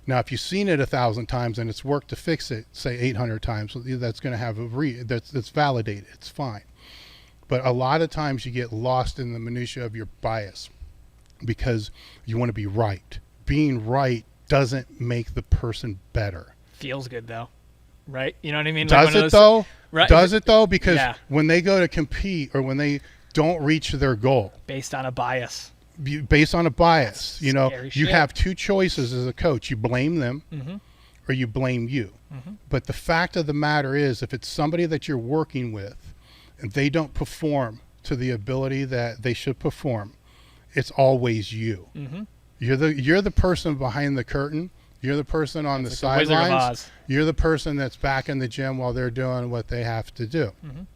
Now, if you've seen it 1,000 times and it's worked to fix it, say 800 times, that's going to have that's validated. It's fine. But a lot of times you get lost in the minutia of your bias because you want to be right. Being right doesn't make the person better. Feels good though, right? You know what I mean? Does it though? Right. Does it though? Because when they go to compete or when they don't reach their goal based on a bias, you have two choices as a coach. You blame them or you blame you. But the fact of the matter is, if it's somebody that you're working with and they don't perform to the ability that they should perform, it's always you. You're the person behind the curtain You're the person on the It's like the Wizard of sidelines. Oz. You're the person that's back in the gym while they're doing what they have to do. Mhm.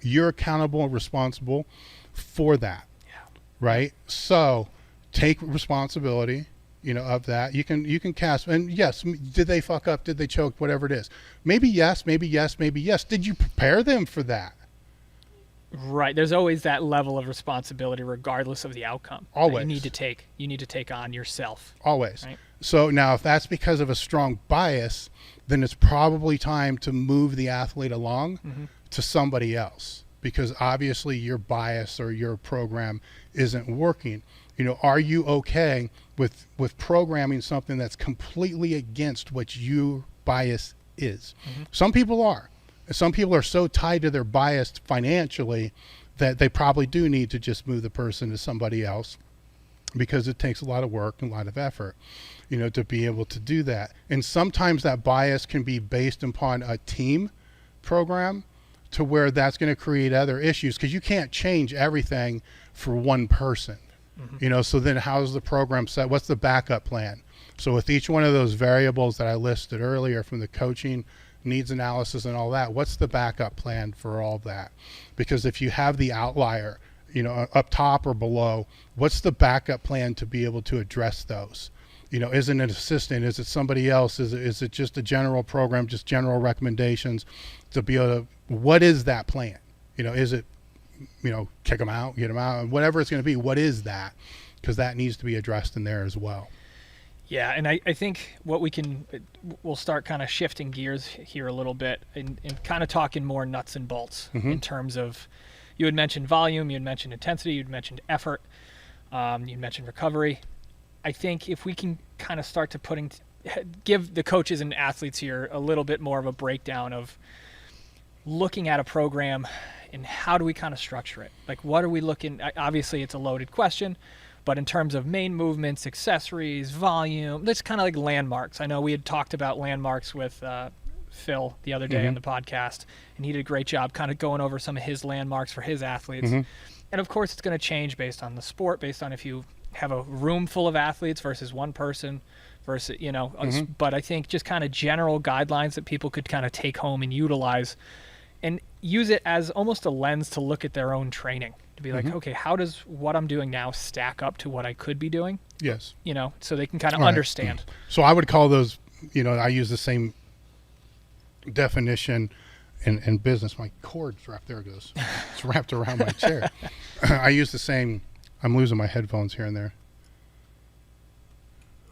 You're accountable and responsible for that. Yeah. Right? So take responsibility, of that. You can cast, and yes, did they fuck up? Did they choke? Whatever it is. Maybe yes, maybe yes, maybe yes. Did you prepare them for that? Right. There's always that level of responsibility regardless of the outcome. that Always. You need to take on yourself. Always. Right. So now if that's because of a strong bias, then it's probably time to move the athlete along to somebody else, because obviously your bias or your program isn't working. Are you okay with programming something that's completely against what your bias is? Some people are. Some people are so tied to their bias financially that they probably do need to just move the person to somebody else, because it takes a lot of work and a lot of effort, to be able to do that. And sometimes that bias can be based upon a team program, to where that's going to create other issues, because you can't change everything for one person. So then how's the program set? What's the backup plan? So with each one of those variables that I listed earlier, from the coaching, needs analysis, and all that, what's the backup plan for all that? Because if you have the outlier, up top or below, what's the backup plan to be able to address those? Is it an assistant? Is it somebody else? Is it just a general program, just general recommendations to be able to, what is that plan? Is it, kick them out, get them out, whatever it's going to be, what is that? Because that needs to be addressed in there as well. Yeah, and I think we'll start kind of shifting gears here a little bit and kind of talking more nuts and bolts in terms of, you had mentioned volume, you had mentioned intensity, you'd mentioned effort, you mentioned recovery. I think if we can kind of start to give the coaches and athletes here a little bit more of a breakdown of looking at a program and how do we kind of structure it? Like, what are we looking, obviously it's a loaded question, but in terms of main movements, accessories, volume, that's kind of like landmarks. I know we had talked about landmarks with Phil the other day on the podcast, and he did a great job kind of going over some of his landmarks for his athletes. And of course it's going to change based on the sport, based on if you have a room full of athletes versus one person versus, but I think just kind of general guidelines that people could kind of take home and utilize and use it as almost a lens to look at their own training, to be like, okay, how does what I'm doing now stack up to what I could be doing? Yes. So they can kind of All understand. Right. So I would call those, I use the same definition in business. My cord's wrapped, there it goes. It's wrapped around my chair. I use the same, I'm losing my headphones here and there.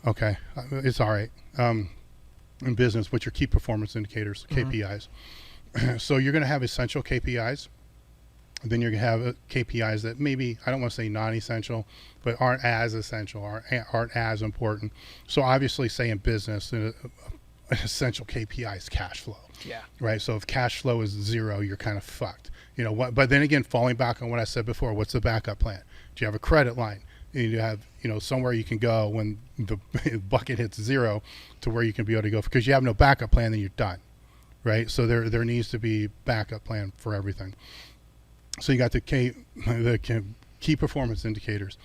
Okay, it's all right. In business, what's your key performance indicators, KPIs? So you're going to have essential KPIs. Then you're going to have KPIs that maybe, I don't want to say non-essential, but aren't as essential, aren't as important. So obviously, say in business, an essential KPI is cash flow. Yeah. Right. So if cash flow is zero, you're kind of fucked. But then again, falling back on what I said before, what's the backup plan? Do you have a credit line? You have, somewhere you can go when the bucket hits zero, to where you can be able to go, because you have no backup plan, then you're done. Right. So there needs to be backup plan for everything. So you got the key performance indicators.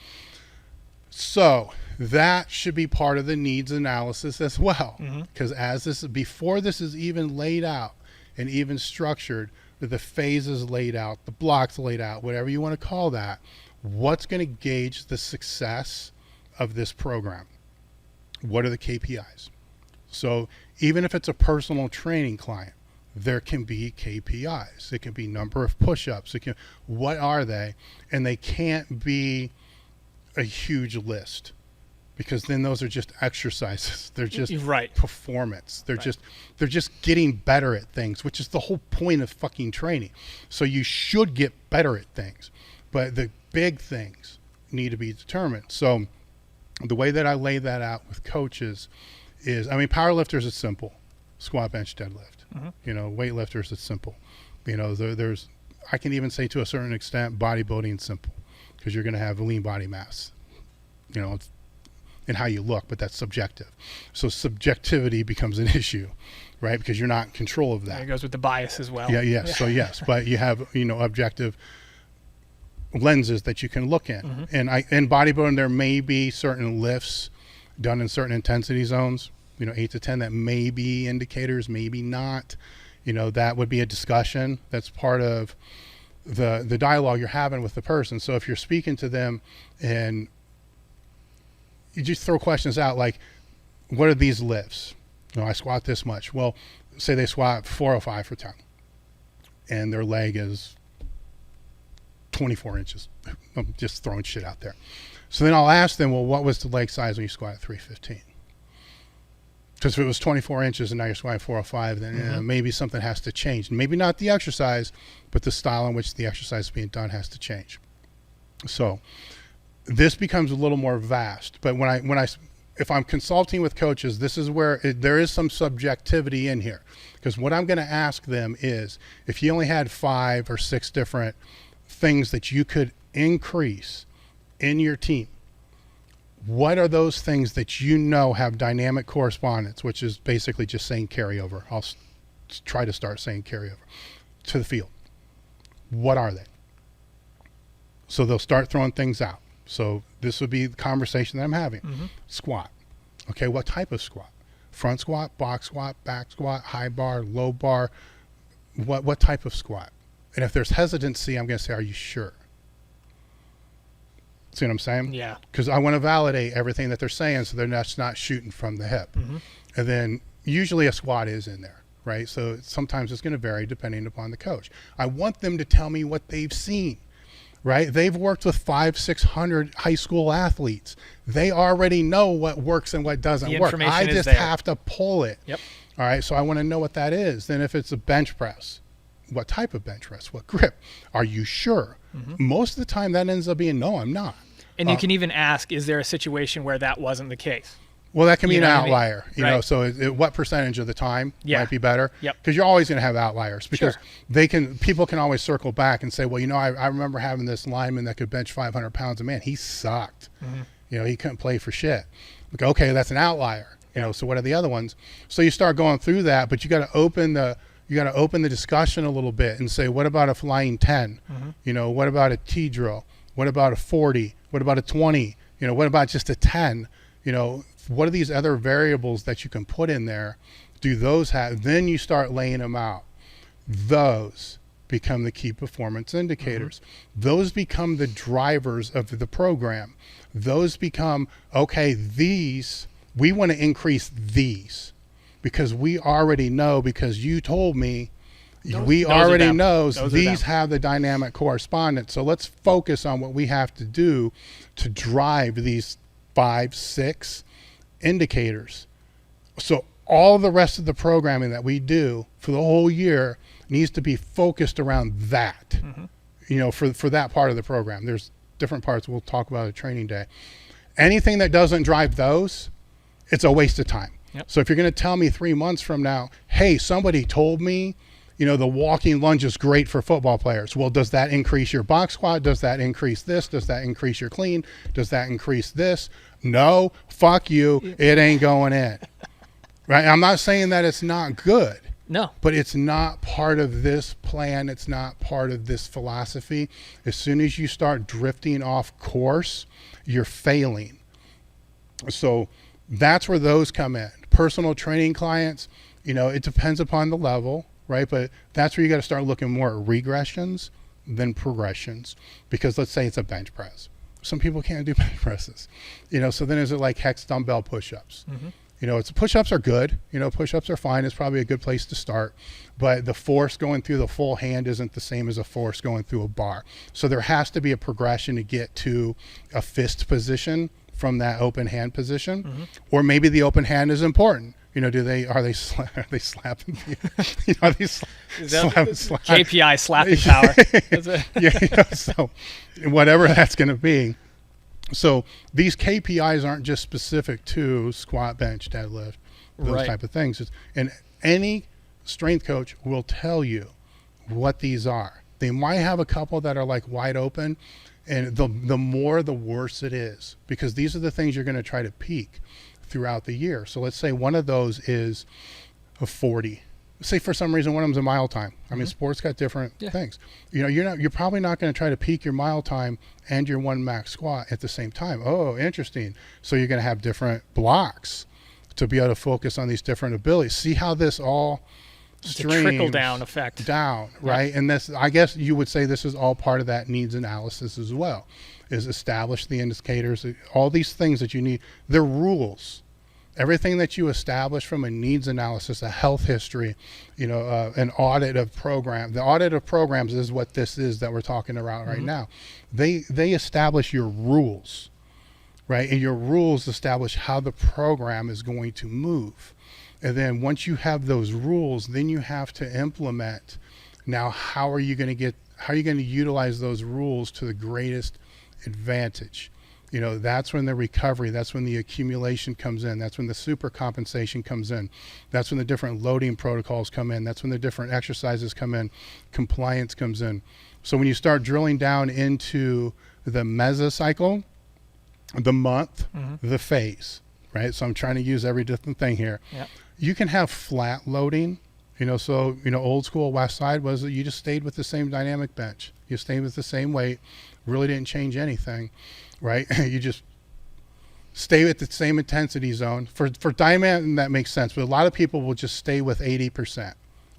So that should be part of the needs analysis as well, because before this is even laid out and even structured, the phases laid out, the blocks laid out, whatever you want to call that, what's going to gauge the success of this program? What are the KPIs? So even if it's a personal training client, there can be KPIs. It can be number of push-ups. What are they? And they can't be a huge list, because then those are just exercises. They're just performance. They're just getting better at things, which is the whole point of fucking training. So you should get better at things, but the big things need to be determined. So the way that I lay that out with coaches is, powerlifters is simple. Squat, bench, deadlift. Weightlifters, it's simple. There's, I can even say to a certain extent, bodybuilding is simple, because you're going to have lean body mass, and how you look, but that's subjective. So subjectivity becomes an issue, right? Because you're not in control of that. It goes with the bias as well. Yeah, yes. Yeah. So yes, but you have, objective lenses that you can look in. And in bodybuilding, there may be certain lifts done in certain intensity zones 8 to 10 that may be indicators, maybe not. That would be a discussion. That's part of the dialogue you're having with the person. So if you're speaking to them and you just throw questions out like, what are these lifts? I squat this much. Well, say they squat 405 for 10 and their leg is 24 inches. I'm just throwing shit out there. So then I'll ask them, well, what was the leg size when you squat at 315? Because if it was 24 inches and now you're squatting 405, then maybe something has to change. Maybe not the exercise, but the style in which the exercise is being done has to change. So this becomes a little more vast. But if I'm consulting with coaches, this is where there is some subjectivity in here. Because what I'm going to ask them is, if you only had 5 or 6 different things that you could increase in your team, what are those things that have dynamic correspondence, which is basically just saying carryover. I'll try to start saying carryover to the field. What are they? So they'll start throwing things out. So this would be the conversation that I'm having. Squat. Okay, what type of squat? Front squat, box squat, back squat, high bar, low bar. What type of squat? And if there's hesitancy, I'm going to say, are you sure? See what I'm saying? Yeah. Because I want to validate everything that they're saying so they're not shooting from the hip. And then usually a squat is in there, right? So sometimes it's going to vary depending upon the coach. I want them to tell me what they've seen, right? They've worked with 500-600 high school athletes. They already know what works and what doesn't work. I just have to pull it. Yep. All right, so I want to know what that is. Then if it's a bench press, what type of bench press? What grip? Are you sure? Most of the time that ends up being, no, I'm not. And you can even ask, is there a situation where that wasn't the case? Well, that can be an outlier, right. So what percentage of the time might be better? Yep. Because you're always going to have outliers, because people can always circle back and say, well, I remember having this lineman that could bench 500 pounds. And man, he sucked. He couldn't play for shit. Okay, that's an outlier. So what are the other ones? So you start going through that, but you got to open the discussion a little bit and say, what about a flying 10? What about a T drill? What about a 40? What about a 20? What about just a 10? What are these other variables that you can put in there? Do those have, then you start laying them out. Those become the key performance indicators. Those become the drivers of the program. Those become, okay, we want to increase these because we already know, because you told me, we already know these have the dynamic correspondence. So let's focus on what we have to do to drive these 5, 6 indicators. So all the rest of the programming that we do for the whole year needs to be focused around that, for that part of the program. There's different parts we'll talk about at training day. Anything that doesn't drive those, it's a waste of time. Yep. So if you're going to tell me 3 months from now, hey, somebody told me, the walking lunge is great for football players. Well, does that increase your box squat? Does that increase this? Does that increase your clean? Does that increase this? No, fuck you. It ain't going in. Right? I'm not saying that it's not good. No. But it's not part of this plan. It's not part of this philosophy. As soon as you start drifting off course, you're failing. So that's where those come in. Personal training clients, it depends upon the level, right? But that's where you got to start looking more at regressions than progressions. Because let's say it's a bench press. Some people can't do bench presses, so then is it like hex dumbbell push-ups? It's push-ups are good. Push-ups are fine. It's probably a good place to start. But the force going through the full hand isn't the same as a force going through a bar. So there has to be a progression to get to a fist position from that open hand position. Or maybe the open hand is important. Are they slapping? Are they slap? KPI slapping power. So whatever that's going to be. So these KPIs aren't just specific to squat, bench, deadlift, those type of things. And any strength coach will tell you what these are. They might have a couple that are like wide open, and the more, the worse it is, because these are the things you're going to try to peak throughout the year. So let's say one of those is a 40. Say for some reason one of them's a mile time. I mean, sports got different things. You're probably not going to try to peak your mile time and your one max squat at the same time. Oh, interesting. So you're going to have different blocks to be able to focus on these different abilities. See how this all streams trickle down effect down, right? And this, I guess you would say, this is all part of that needs analysis as well, is establish the indicators, all these things that you need. They're rules. Everything that you establish from a needs analysis, a health history, an audit of program. The audit of programs is what this is that we're talking about right now. They establish your rules, right? And your rules establish how the program is going to move. And then once you have those rules, then you have to implement. Now, how are you going to utilize those rules to the greatest advantage? That's when the recovery, that's when the accumulation comes in. That's when the super compensation comes in. That's when the different loading protocols come in. That's when the different exercises come in. Compliance comes in. So when you start drilling down into the mesocycle, the month, the phase, right? So I'm trying to use every different thing here. Yep. You can have flat loading, old school West Side was that you just stayed with the same dynamic bench. You stayed with the same weight, really didn't change anything, right? You just stay with the same intensity zone. For Diamond, that makes sense, but a lot of people will just stay with 80%,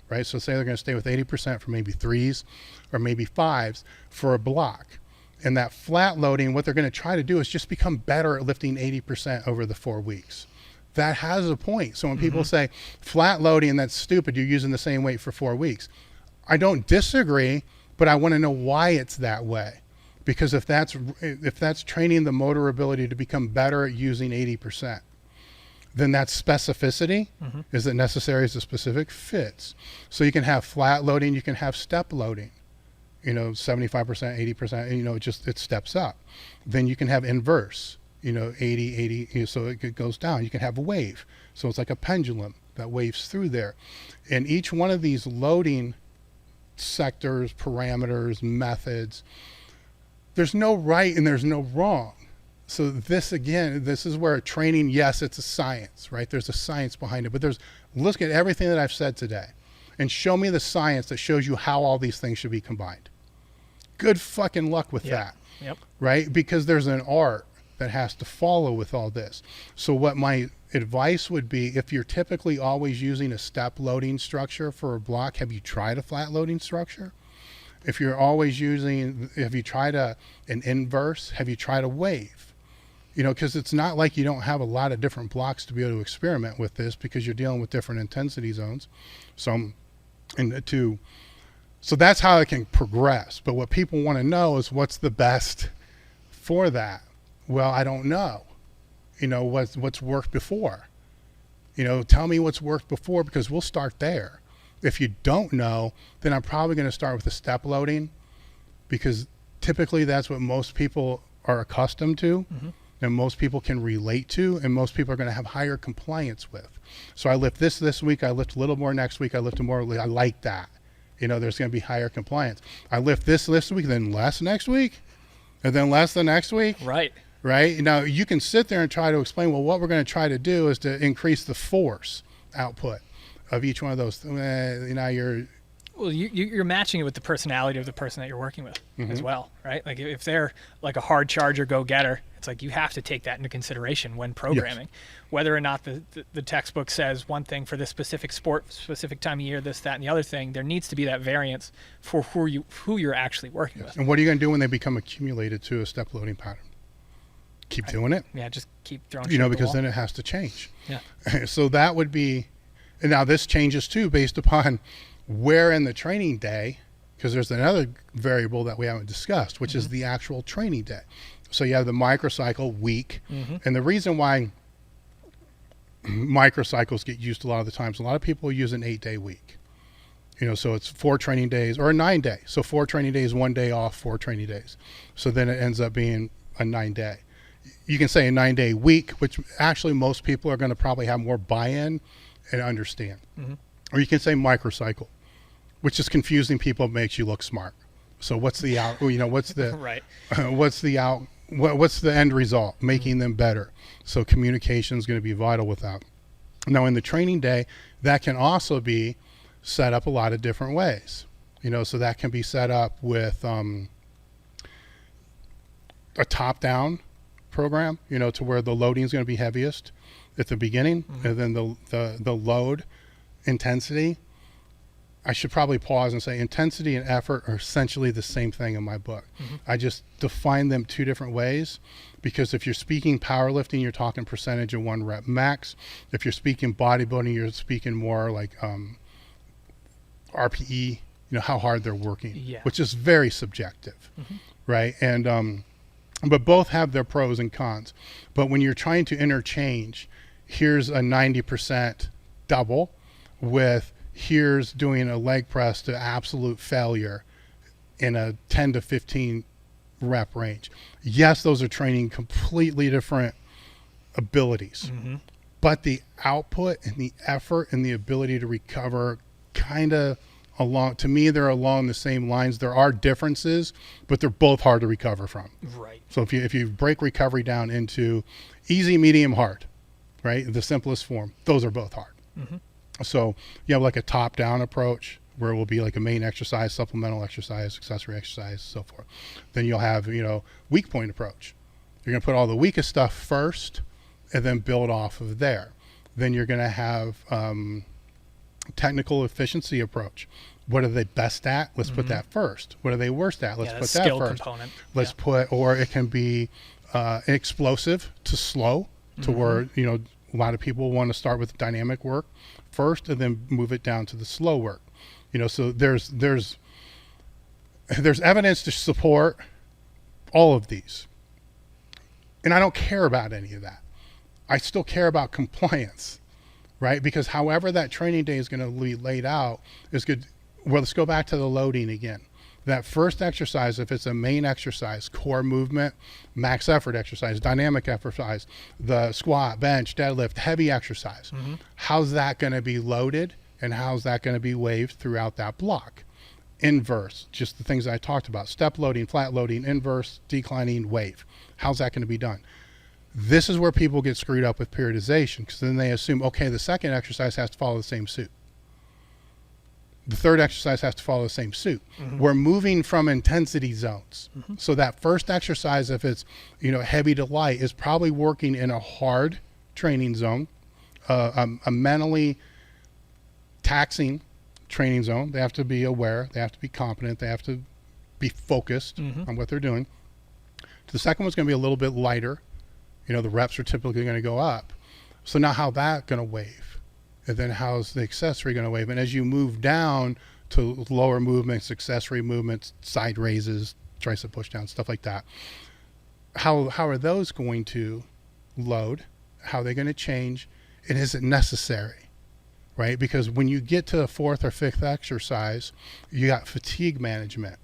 right? So say they're going to stay with 80% for maybe 3s or maybe 5s for a block. And that flat loading, what they're going to try to do is just become better at lifting 80% over the 4 weeks. That has a point. So when people say flat loading, that's stupid, you're using the same weight for 4 weeks. I don't disagree, but I want to know why it's that way. Because if that's training the motor ability to become better at using 80%, then that's specificity. Is it necessary as a specific? Fits. So you can have flat loading, you can have step loading, 75%, 80%, it steps up. Then you can have inverse, 80, so it goes down. You can have a wave. So it's like a pendulum that waves through there. And each one of these loading sectors, parameters, methods, there's no right and there's no wrong. So this is where training, yes, it's a science, right? There's a science behind it, but look at everything that I've said today and show me the science that shows you how all these things should be combined. Good fucking luck with that, right? Because there's an art that has to follow with all this. So what my advice would be, if you're typically always using a step loading structure for a block, have you tried a flat loading structure? If you're always have you tried an inverse? Have you tried a wave? Because it's not like you don't have a lot of different blocks to be able to experiment with this, because you're dealing with different intensity zones. So that's how it can progress. But what people want to know is what's the best for that. Well, I don't know. What's worked before. Tell me what's worked before, because we'll start there. If you don't know, then I'm probably going to start with the step loading, because typically that's what most people are accustomed to and most people can relate to, and most people are going to have higher compliance with. So I lift this week, I lift a little more next week, I lift more, I like that. There's going to be higher compliance. I lift this week, then less next week, and then less the next week. Right. Now you can sit there and try to explain, well, what we're going to try to do is to increase the force output of each one of those. You're matching it with the personality of the person that you're working with as well, right? Like if they're like a hard charger go-getter, it's like you have to take that into consideration when programming. Yes. Whether or not the textbook says one thing for this specific sport, specific time of year, this, that, and the other thing, there needs to be that variance for who you're actually working with. And what are you going to do when they become accumulated to a step loading pattern? Keep doing it. Yeah, just keep throwing shit at the because wall. then it has to change. Yeah. So that would be, and now this changes too based upon where in the training day, because there's another variable that we haven't discussed, which is the actual training day. So you have the microcycle week, and the reason why microcycles get used a lot of the times, a lot of people use an 8-day week. So it's 4 training days or a 9-day. So 4 training days, 1 day off, 4 training days. So then it ends up being a 9-day. You can say a 9-day week, which actually most people are going to probably have more buy-in and understand. Or you can say microcycle, which is confusing people, makes you look smart. So what's the what's the right. What's the end result? Making them better. So communication is going to be vital with that. Now in the training day, that can also be set up a lot of different ways. So that can be set up with a top-down program, to where the loading is going to be heaviest at the beginning, and then the load intensity. I should probably pause and say intensity and effort are essentially the same thing in my book. I just define them two different ways, because if you're speaking powerlifting, you're talking percentage of 1 rep max. If you're speaking bodybuilding, you're speaking more like RPE, how hard they're working, which is very subjective, right? And but both have their pros and cons. But when you're trying to interchange, here's a 90% double with here's doing a leg press to absolute failure in a 10 to 15 rep range. Yes, those are training completely different abilities, but the output and the effort and the ability to recover kind of to me, they're along the same lines. There are differences, but they're both hard to recover from. Right. So if you break recovery down into easy, medium, hard, right? The simplest form, those are both hard. So you have like a top-down approach where it will be like a main exercise, supplemental exercise, accessory exercise, so forth. Then you'll have, weak point approach. You're going to put all the weakest stuff first and then build off of there. Then you're going to have technical efficiency approach. What are they best at? Let's put that first. What are they worst at? Let's put that skill first. Component. Let's put, or it can be explosive to slow, to where, a lot of people want to start with dynamic work first and then move it down to the slow work. So there's evidence to support all of these. And I don't care about any of that. I still care about compliance, right? Because however that training day is going to be laid out is good. Well, let's go back to the loading again. That first exercise, if it's a main exercise, core movement, max effort exercise, dynamic exercise, the squat, bench, deadlift, heavy exercise, how's that going to be loaded and how's that going to be waved throughout that block? Inverse, just the things I talked about, step loading, flat loading, inverse, declining, wave. How's that going to be done? This is where people get screwed up with periodization, because then they assume, okay, the second exercise has to follow the same suit. The third exercise has to follow the same suit. We're moving from intensity zones. So that first exercise, if it's, heavy to light, is probably working in a hard training zone, a mentally taxing training zone. They have to be aware. They have to be competent. They have to be focused on what they're doing. The second one's going to be a little bit lighter. The reps are typically going to go up. So now how that going to wave? And then how's the accessory going to wave? And as you move down to lower movements, accessory movements, side raises, tricep push down, stuff like that, how are those going to load? How are they going to change? And is it necessary? Right? Because when you get to the fourth or fifth exercise, you got fatigue management.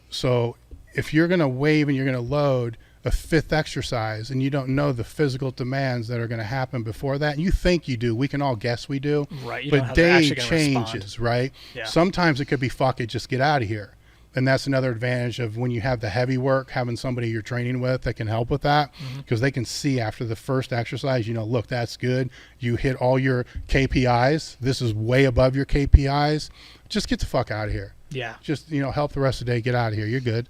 So if you're going to wave and you're going to load a fifth exercise and you don't know the physical demands that are going to happen before that, and you think you do, we can all guess we do, right? But day changes, right? Yeah. Sometimes it could be, fuck it, just get out of here. And that's another advantage of when you have the heavy work, having somebody you're training with that can help with that, because they can see after the first exercise, look, that's good. You hit all your KPIs. This is way above your KPIs. Just get the fuck out of here. Yeah. Just, help the rest of the day. Get out of here. You're good.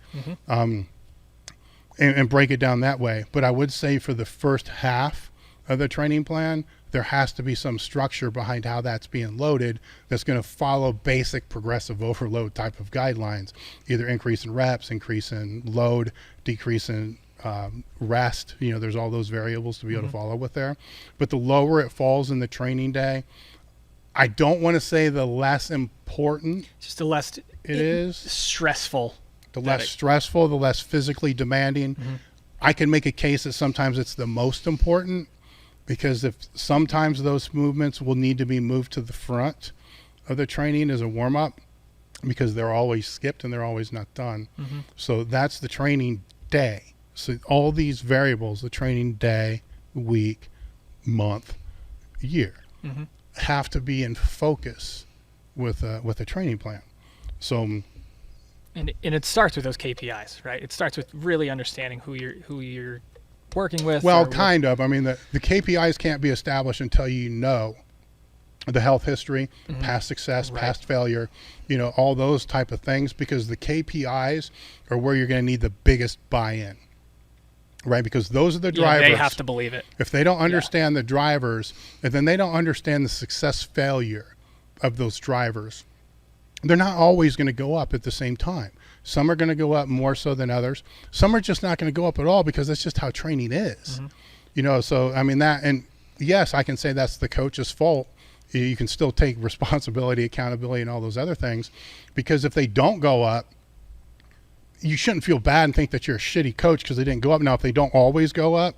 And break it down that way. But I would say for the first half of the training plan, there has to be some structure behind how that's being loaded that's going to follow basic progressive overload type of guidelines, either increase in reps, increase in load, decrease in rest. There's all those variables to be able to follow with there. But the lower it falls in the training day, I don't want to say the less important. Just the less it is stressful. The less stressful, the less physically demanding. I can make a case that sometimes it's the most important, because if sometimes those movements will need to be moved to the front of the training as a warm-up, because they're always skipped and they're always not done. So that's the training day. So all these variables, the training day, week, month, year, have to be in focus with a training plan. So And it starts with those KPIs, right? It starts with really understanding who you're working with. Well, kind of. I mean, the KPIs can't be established until you know the health history, past success, past failure, all those type of things, because the KPIs are where you're going to need the biggest buy-in. right? Because those are the Yeah, drivers. they have to believe it. If they don't understand the drivers, and then they don't understand the success failure of those drivers, they're not always going to go up at the same time. Some are going to go up more so than others. Some are just not going to go up at all because that's just how training is. You know, so I mean that, and yes, I can say that's the coach's fault. You can still take responsibility, accountability, and all those other things, because if they don't go up, you shouldn't feel bad and think that you're a shitty coach because they didn't go up. Now, if they don't always go up,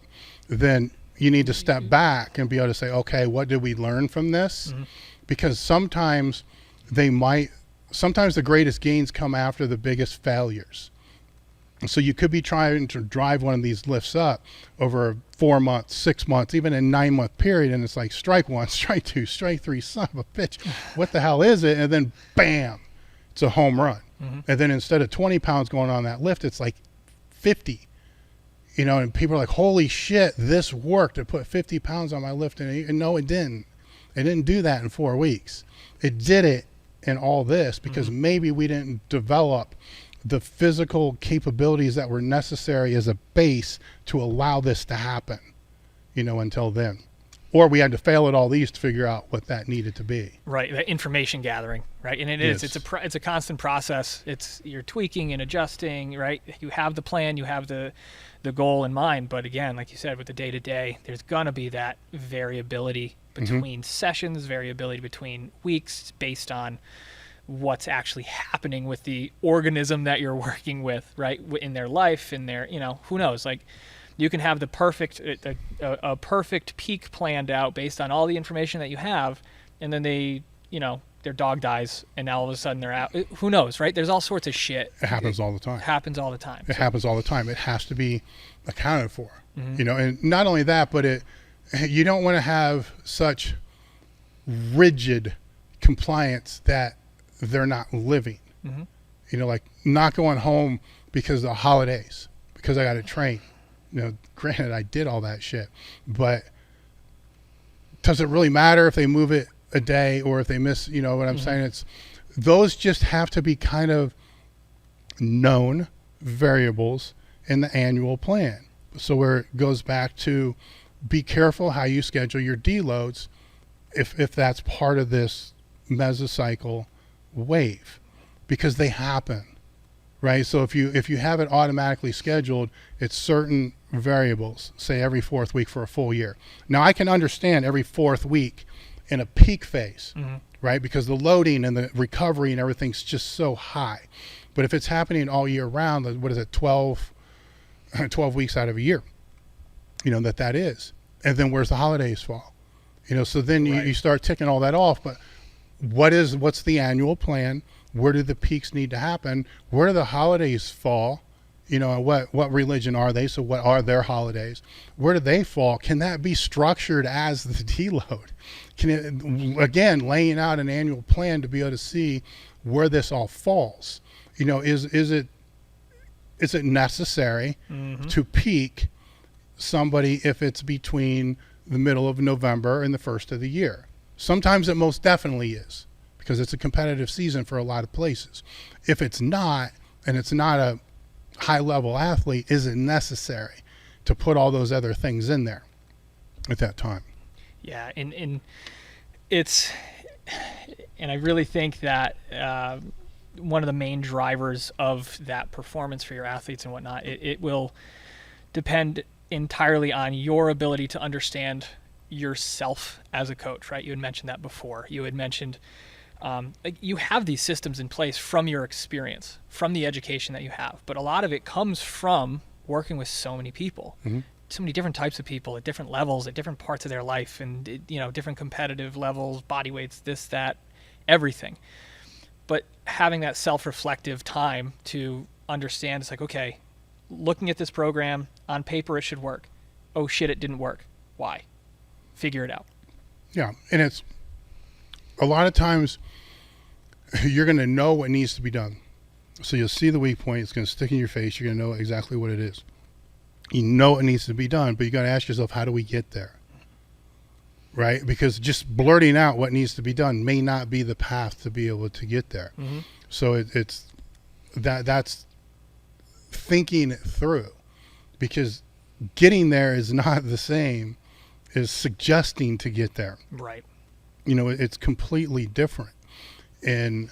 then you need to step back and be able to say, okay, what did we learn from this? Because sometimes sometimes the greatest gains come after the biggest failures. So you could be trying to drive one of these lifts up over a 4 months, 6 months, even a 9 month period. And it's like strike one, strike two, strike three, son of a bitch. What the hell is it? And then bam, it's a home run. And then instead of 20 pounds going on that lift, it's like 50, you know, and people are like, holy shit, this worked. It put 50 pounds on my lift. And no, it didn't. It didn't do that in 4 weeks. It did it in all this because maybe we didn't develop the physical capabilities that were necessary as a base to allow this to happen, you know, until then. Or we had to fail at all these to figure out what that needed to be. Right, the information gathering, right? And it's a constant process. You're tweaking and adjusting, right? You have the plan, you have the goal in mind, but again, like you said, with the day-to-day, there's gonna be that variability between sessions, variability between weeks based on what's actually happening with the organism that you're working with, right? In their life, in their, you know, who knows? Like, you can have the perfect a perfect peak planned out based on all the information that you have, and then their dog dies, and now all of a sudden they're out. Who knows, right? There's all sorts of shit. It happens all the time. It happens all the time. It happens all the time. It has to be accounted for, you know, and not only that, but you don't want to have such rigid compliance that they're not living, you know, like not going home because of the holidays, because I got to train. You know, granted, I did all that shit, but does it really matter if they move it a day or if they miss, you know what I'm saying? Those just have to be kind of known variables in the annual plan. So where it goes back to be careful how you schedule your deloads if that's part of this mesocycle wave, because they happen. Right. So if you have it automatically scheduled, it's certain variables, say every 4th week for a full year. Now I can understand every 4th week in a peak phase, right? Because the loading and the recovery and everything's just so high. But if it's happening all year round, what is it, 12 weeks out of a year, you know, that is. And then where's the holidays fall? You know, so then you start ticking all that off. But what's the annual plan? Where do the peaks need to happen? Where do the holidays fall? You know, and what religion are they? So what are their holidays? Where do they fall? Can that be structured as the deload? Can it, again, laying out an annual plan to be able to see where this all falls? You know, is it necessary to peak somebody if it's between the middle of November and the first of the year? Sometimes it most definitely is, because it's a competitive season for a lot of places. If it's not, and it's not a high-level athlete, is it necessary to put all those other things in there at that time? Yeah, and I really think that one of the main drivers of that performance for your athletes and whatnot, it will depend entirely on your ability to understand yourself as a coach, right? You had mentioned that before. You had mentioned you have these systems in place from your experience, from the education that you have, but a lot of it comes from working with so many people, so many different types of people at different levels, at different parts of their life, and, you know, different competitive levels, body weights, this, that, everything. But having that self-reflective time to understand, it's like, okay, looking at this program, on paper it should work. Oh shit, it didn't work. Why? Figure it out. Yeah, and it's a lot of times you're going to know what needs to be done. So you'll see the weak point. It's going to stick in your face. You're going to know exactly what it is. You know it needs to be done, but you got to ask yourself, how do we get there? Right? Because just blurting out what needs to be done may not be the path to be able to get there. So that's thinking it through, because getting there is not the same as suggesting to get there. Right. You know, it's completely different. And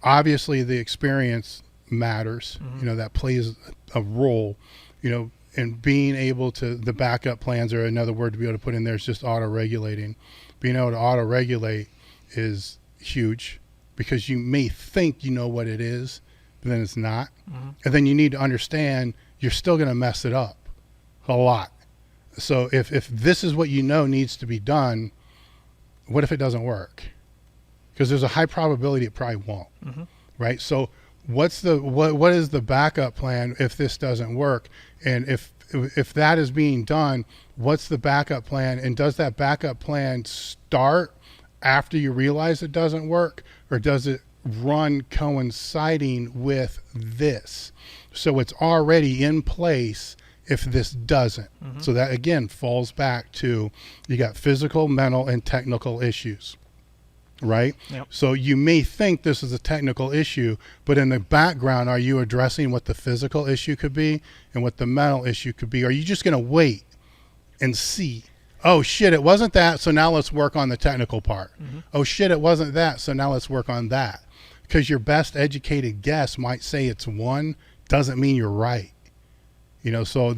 obviously the experience matters. You know, that plays a role, you know, and being able to, the backup plans, or another word to be able to put in there is just auto-regulating. Being able to auto-regulate is huge, because you may think you know what it is, but then it's not. And then you need to understand you're still going to mess it up a lot. So if this is what you know needs to be done, what if it doesn't work? Because there's a high probability it probably won't. Right? So what is the backup plan if this doesn't work? And if that is being done, what's the backup plan? And does that backup plan start after you realize it doesn't work, or does it run coinciding with this? So it's already in place if this doesn't. So that again falls back to, you got physical, mental, and technical issues. Right? Yep. So you may think this is a technical issue, but in the background, are you addressing what the physical issue could be and what the mental issue could be? Or are you just going to wait and see, oh shit, it wasn't that, so now let's work on the technical part. Oh shit, it wasn't that, so now let's work on that. Because your best educated guess might say it's one, doesn't mean you're right. You know, so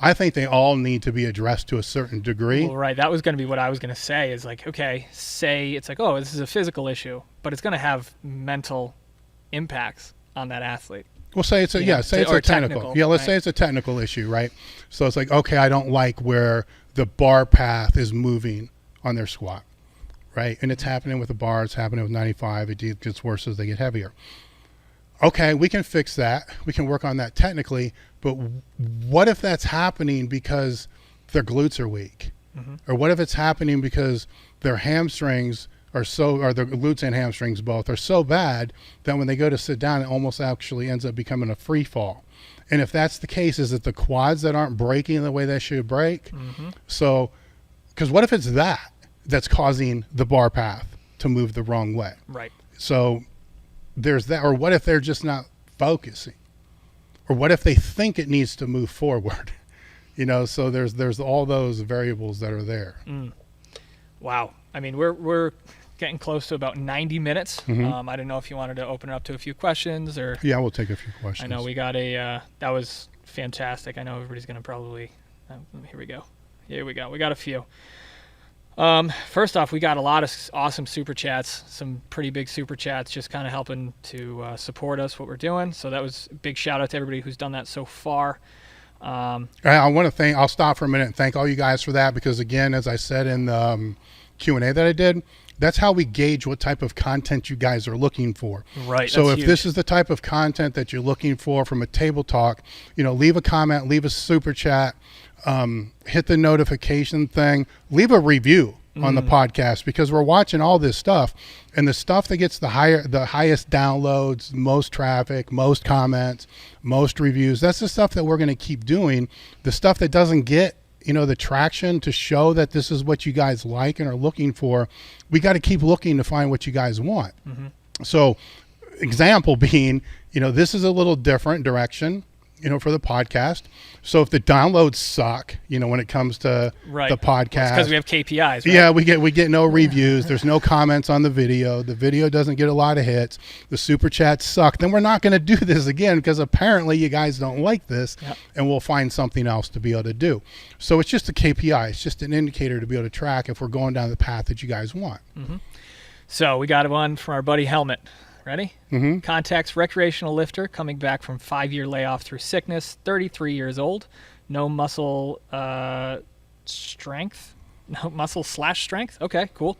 I think they all need to be addressed to a certain degree. Well, right. That was going to be what I was going to say, is like, okay, say it's like, oh, this is a physical issue, but it's going to have mental impacts on that athlete. Well, say it's a technical. Yeah, let's right? say it's a technical issue, right? So it's like, okay, I don't like where the bar path is moving on their squat, right? And it's happening with the bar, it's happening with 95, it gets worse as they get heavier. Okay, we can fix that. We can work on that technically, but what if that's happening because their glutes are weak? Or what if it's happening because their hamstrings or their glutes and hamstrings both are so bad that when they go to sit down, it almost actually ends up becoming a free fall? And if that's the case, is it the quads that aren't breaking the way they should break? So, because what if it's that's causing the bar path to move the wrong way? Right. So there's that. Or what if they're just not focusing? Or what if they think it needs to move forward? You know, so there's all those variables that are there. Wow. I mean, we're getting close to about 90 minutes. I don't know if you wanted to open it up to a few questions, or Yeah, we'll take a few questions. I know we got that was fantastic. I know everybody's going to probably here we go. We got a few. First off, we got a lot of awesome super chats, some pretty big super chats, just kind of helping to support us, what we're doing. So that was a big shout out to everybody who's done that so far. I want to I'll stop for a minute and thank all you guys for that, because again, as I said in the Q&A that I did, that's how we gauge what type of content you guys are looking for. Right. So if huge. this is the type of content that you're looking for from a table talk, you know, leave a comment, leave a super chat, hit the notification thing, leave a review on the podcast, because we're watching all this stuff, and the stuff that gets the highest downloads, most traffic, most comments, most reviews, that's the stuff that we're going to keep doing. The stuff that doesn't get, you know, the traction to show that this is what you guys like and are looking for, we got to keep looking to find what you guys want. So example being, you know, this is a little different direction, you know, for the podcast. So if the downloads suck, you know, when it comes to the podcast, because we have KPIs, right? Yeah, we get no reviews. There's no comments on the video. The video doesn't get a lot of hits. The super chats suck. Then we're not going to do this again, because apparently you guys don't like this, and we'll find something else to be able to do. So it's just a KPI. It's just an indicator to be able to track if we're going down the path that you guys want. So we got one from our buddy Helmet. Ready? Contacts recreational lifter coming back from 5-year layoff through sickness, 33 years old, no muscle strength, no muscle/strength. Okay, cool.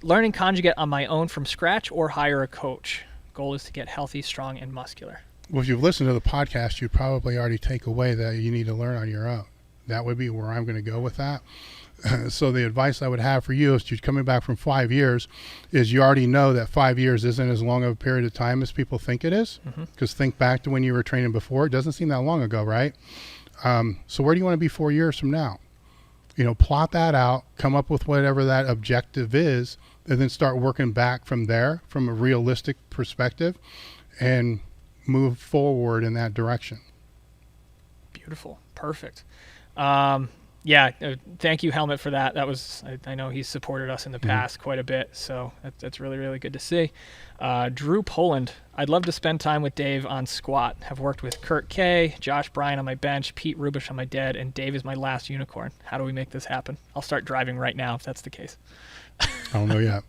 Learning conjugate on my own from scratch or hire a coach. Goal is to get healthy, strong, and muscular. Well, if you've listened to the podcast, you'd probably already take away that you need to learn on your own. That would be where I'm going to go with that. So the advice I would have for you, if you're coming back from 5 years, is you already know that 5 years isn't as long of a period of time as people think it is. Because think back to when you were training before. It doesn't seem that long ago, right? So where do you want to be 4 years from now? You know, plot that out, come up with whatever that objective is, and then start working back from there from a realistic perspective and move forward in that direction. Beautiful. Perfect. Thank you, Helmet, for that. That was, I know he's supported us in the past quite a bit, so that's really, really good to see. Drew Poland, I'd love to spend time with Dave on squat. Have worked with Kurt K, Josh Bryan on my bench, Pete Rubish on my dead, and Dave is my last unicorn. How do we make this happen? I'll start driving right now if that's the case. I don't know yet.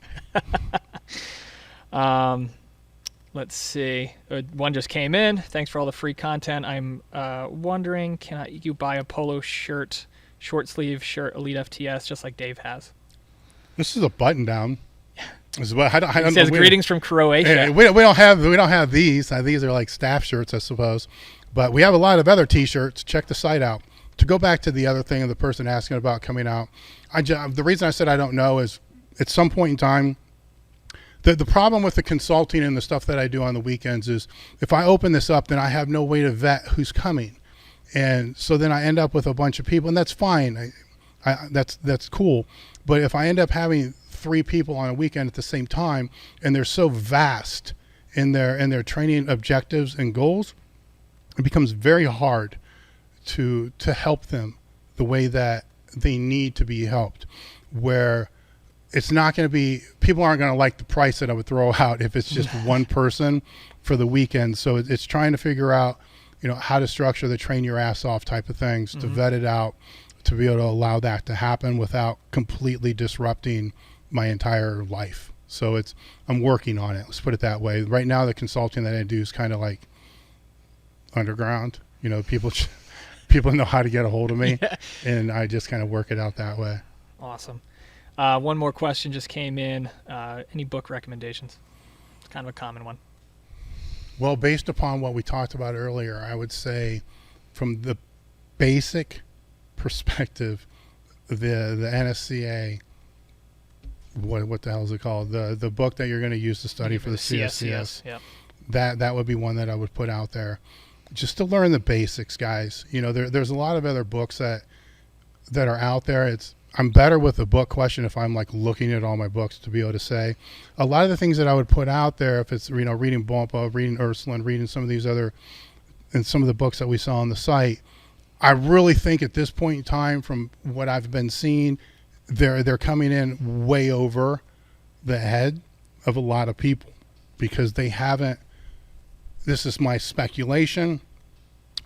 Let's see. One just came in. Thanks for all the free content. I'm wondering, can you buy a polo shirt, short sleeve shirt, Elite FTS, just like Dave has? This is a button down. It says greetings from Croatia. Yeah, we don't have these. These are like staff shirts, I suppose. But we have a lot of other T-shirts. Check the site out. To go back to the other thing of the person asking about coming out, the reason I said I don't know is at some point in time, the problem with the consulting and the stuff that I do on the weekends is if I open this up, then I have no way to vet who's coming. And so then I end up with a bunch of people, and that's fine. That's cool. But if I end up having 3 people on a weekend at the same time, and they're so vast in their training objectives and goals, it becomes very hard to help them the way that they need to be helped, where it's not going to be, people aren't going to like the price that I would throw out if it's just one person for the weekend. So it's trying to figure out, how to structure the train your ass off type of things, to vet it out, to be able to allow that to happen without completely disrupting my entire life. So I'm working on it. Let's put it that way. Right now, the consulting that I do is kind of like underground. People know how to get a hold of me, and I just kind of work it out that way. Awesome. One more question just came in. Any book recommendations? It's kind of a common one. Well, based upon what we talked about earlier, I would say from the basic perspective, the NSCA, what the hell is it called? The book that you're going to use to study for the CSCS. Yep. That would be one that I would put out there, just to learn the basics, guys. There's a lot of other books that are out there. I'm better with the book question if I'm like looking at all my books to be able to say a lot of the things that I would put out there. If it's reading Bompa, reading Ursula, reading some of these other, and some of the books that we saw on the site, I really think at this point in time, from what I've been seeing, they're coming in way over the head of a lot of people because they haven't. This is my speculation.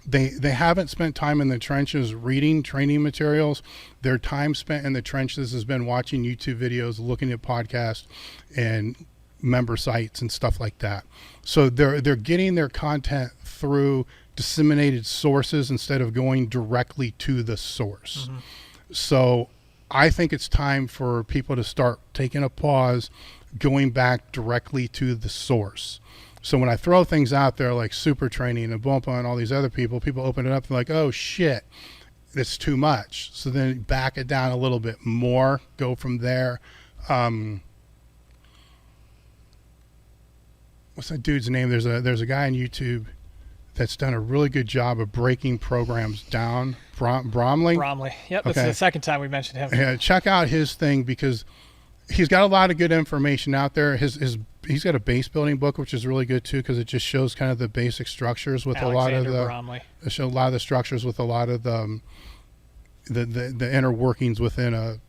They haven't spent time in the trenches reading training materials. Their time spent in the trenches has been watching YouTube videos, looking at podcasts and member sites and stuff like that. So they're getting their content through disseminated sources instead of going directly to the source. So I think it's time for people to start taking a pause, going back directly to the source. So when I throw things out there like Super Training and Bompa and all these other people open it up and like, oh shit, it's too much. So then back it down a little bit more, go from there. What's that dude's name? There's a guy on YouTube that's done a really good job of breaking programs down. Bromley? Bromley. Yep, that's the second time we mentioned him. Yeah, check out his thing because he's got a lot of good information out there. He's got a base building book, which is really good too, because it just shows kind of the basic structures with Alexander a lot of Bromley. It shows a lot of the structures with a lot of the inner workings within a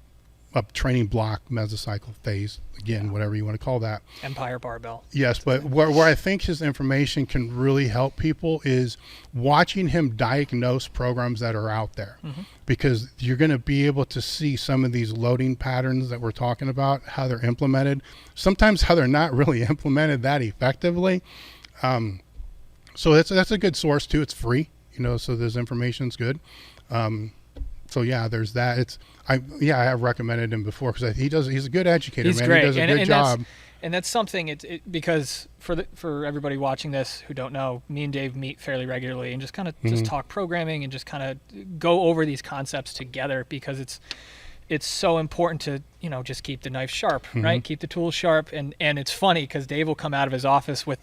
training block mesocycle phase. Again, whatever you want to call that. Empire barbell. Yes, but where I think his information can really help people is watching him diagnose programs that are out there, because you're going to be able to see some of these loading patterns that we're talking about, how they're implemented, sometimes how they're not really implemented that effectively. So that's a good source too. It's free, so this information's good. So yeah, there's that. I have recommended him before because he's a good educator. He's man. Great. He does a good job. That's something. Because for everybody watching this who don't know, me and Dave meet fairly regularly and just kind of just talk programming and just kind of go over these concepts together, because it's so important to just keep the knife sharp, right? Keep the tools sharp. And it's funny because Dave will come out of his office with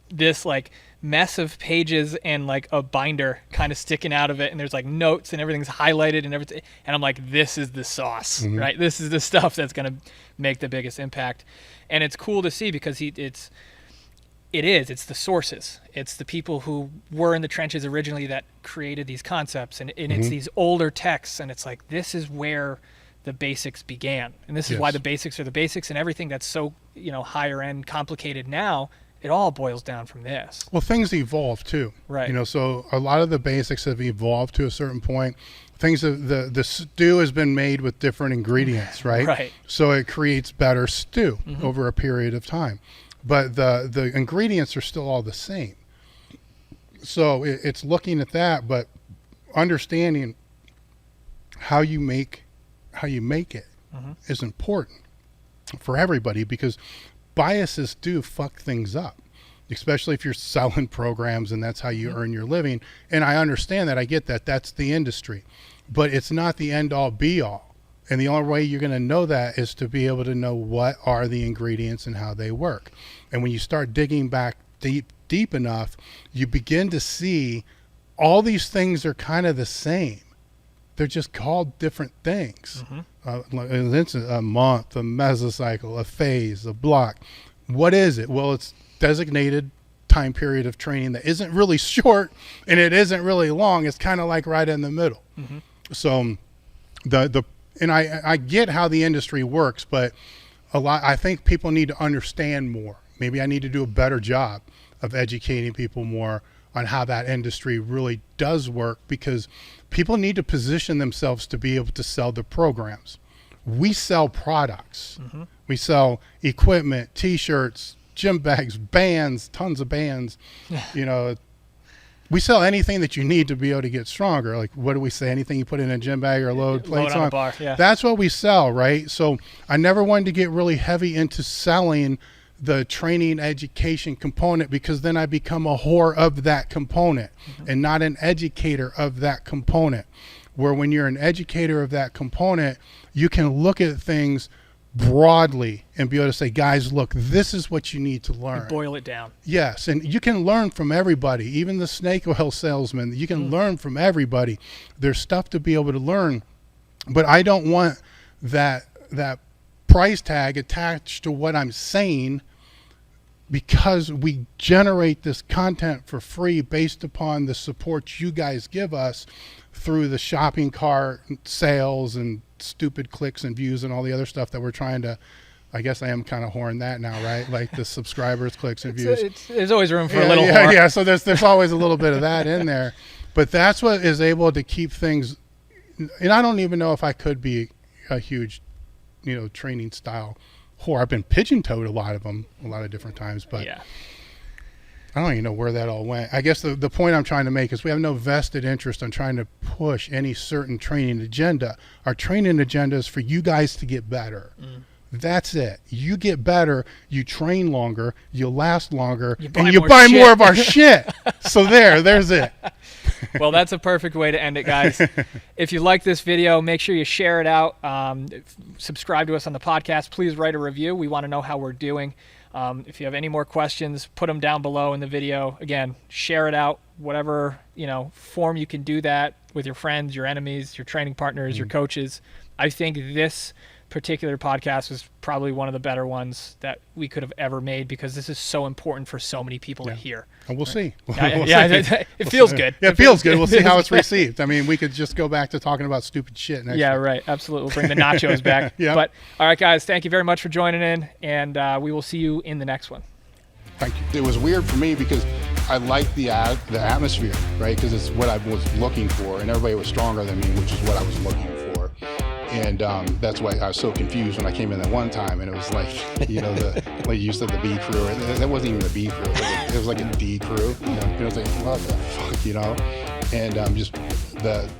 this like mess of pages and like a binder kind of sticking out of it, and there's like notes and everything's highlighted and everything, and I'm like, this is the sauce, right? This is the stuff that's going to make the biggest impact. And it's cool to see because it's It is. It's the sources. It's the people who were in the trenches originally that created these concepts. And it's these older texts. And it's like, this is where the basics began. And this is why the basics are the basics, and everything that's so, higher end, complicated now, it all boils down from this. Well, things evolve too. Right. So a lot of the basics have evolved to a certain point. Things the stew has been made with different ingredients, right? Right. So it creates better stew over a period of time. But the ingredients are still all the same. So it's looking at that, but understanding how you make it is important for everybody, because biases do fuck things up, especially if you're selling programs and that's how you earn your living. And I understand that. I get that. That's the industry. But it's not the end all be all. And the only way you're going to know that is to be able to know what are the ingredients and how they work. And when you start digging back deep enough, you begin to see all these things are kind of the same. They're just called different things. A month, a mesocycle, a phase, a block. What is it? Well, it's designated time period of training that isn't really short and it isn't really long. It's kind of like right in the middle. So and I get how the industry works, but I think people need to understand more. Maybe I need to do a better job of educating people more on how that industry really does work, because people need to position themselves to be able to sell the programs. We sell products. We sell equipment, t-shirts, gym bags, bands, tons of bands. We sell anything that you need to be able to get stronger. Like, what do we say? Anything you put in a gym bag or load plates on on. a bar, yeah. That's what we sell, right? So I never wanted to get really heavy into selling the training education component, because then I become a whore of that component and not an educator of that component. Where when you're an educator of that component, you can look at things broadly and be able to say, guys, look, this is what you need to learn. You boil it down. Yes, and you can learn from everybody, even the snake oil salesman. You can learn from everybody. There's stuff to be able to learn, but I don't want that price tag attached to what I'm saying, because we generate this content for free based upon the support you guys give us through the shopping cart sales and stupid clicks and views and all the other stuff that we're trying to, I guess I am kind of whoring that now, right? Like the subscribers, clicks and views. There's always room for a little more. Yeah, so there's always a little bit of that in there. But that's what is able to keep things, and I don't even know if I could be a huge, training style whore. I've been pigeon-toed a lot of different times, but I don't even know where that all went. I guess the point I'm trying to make is we have no vested interest in trying to push any certain training agenda. Our training agenda is for you guys to get better. That's it. You get better, you train longer, you last longer, and you buy more of our shit. So there's it. Well, that's a perfect way to end it, guys. If you like this video, make sure you share it out. Subscribe to us on the podcast. Please write a review. We want to know how we're doing. If you have any more questions, put them down below in the video. Again, share it out, whatever form you can do that with your friends, your enemies, your training partners, your coaches. I think this particular podcast was probably one of the better ones that we could have ever made, because this is so important for so many people to hear. And we'll see. It feels good. Yeah, it feels good. We'll see how it's received. I mean, we could just go back to talking about stupid shit next week. Right. Absolutely. We'll bring the nachos back. But all right, guys, thank you very much for joining in, and we will see you in the next one. Thank you. It was weird for me because I liked the atmosphere, right? Because it's what I was looking for, and everybody was stronger than me, which is what I was looking for. And that's why I was so confused when I came in that one time, and it was like, like you said, the B crew. That wasn't even the B crew. It was like a D crew. It was like, what the fuck, And just the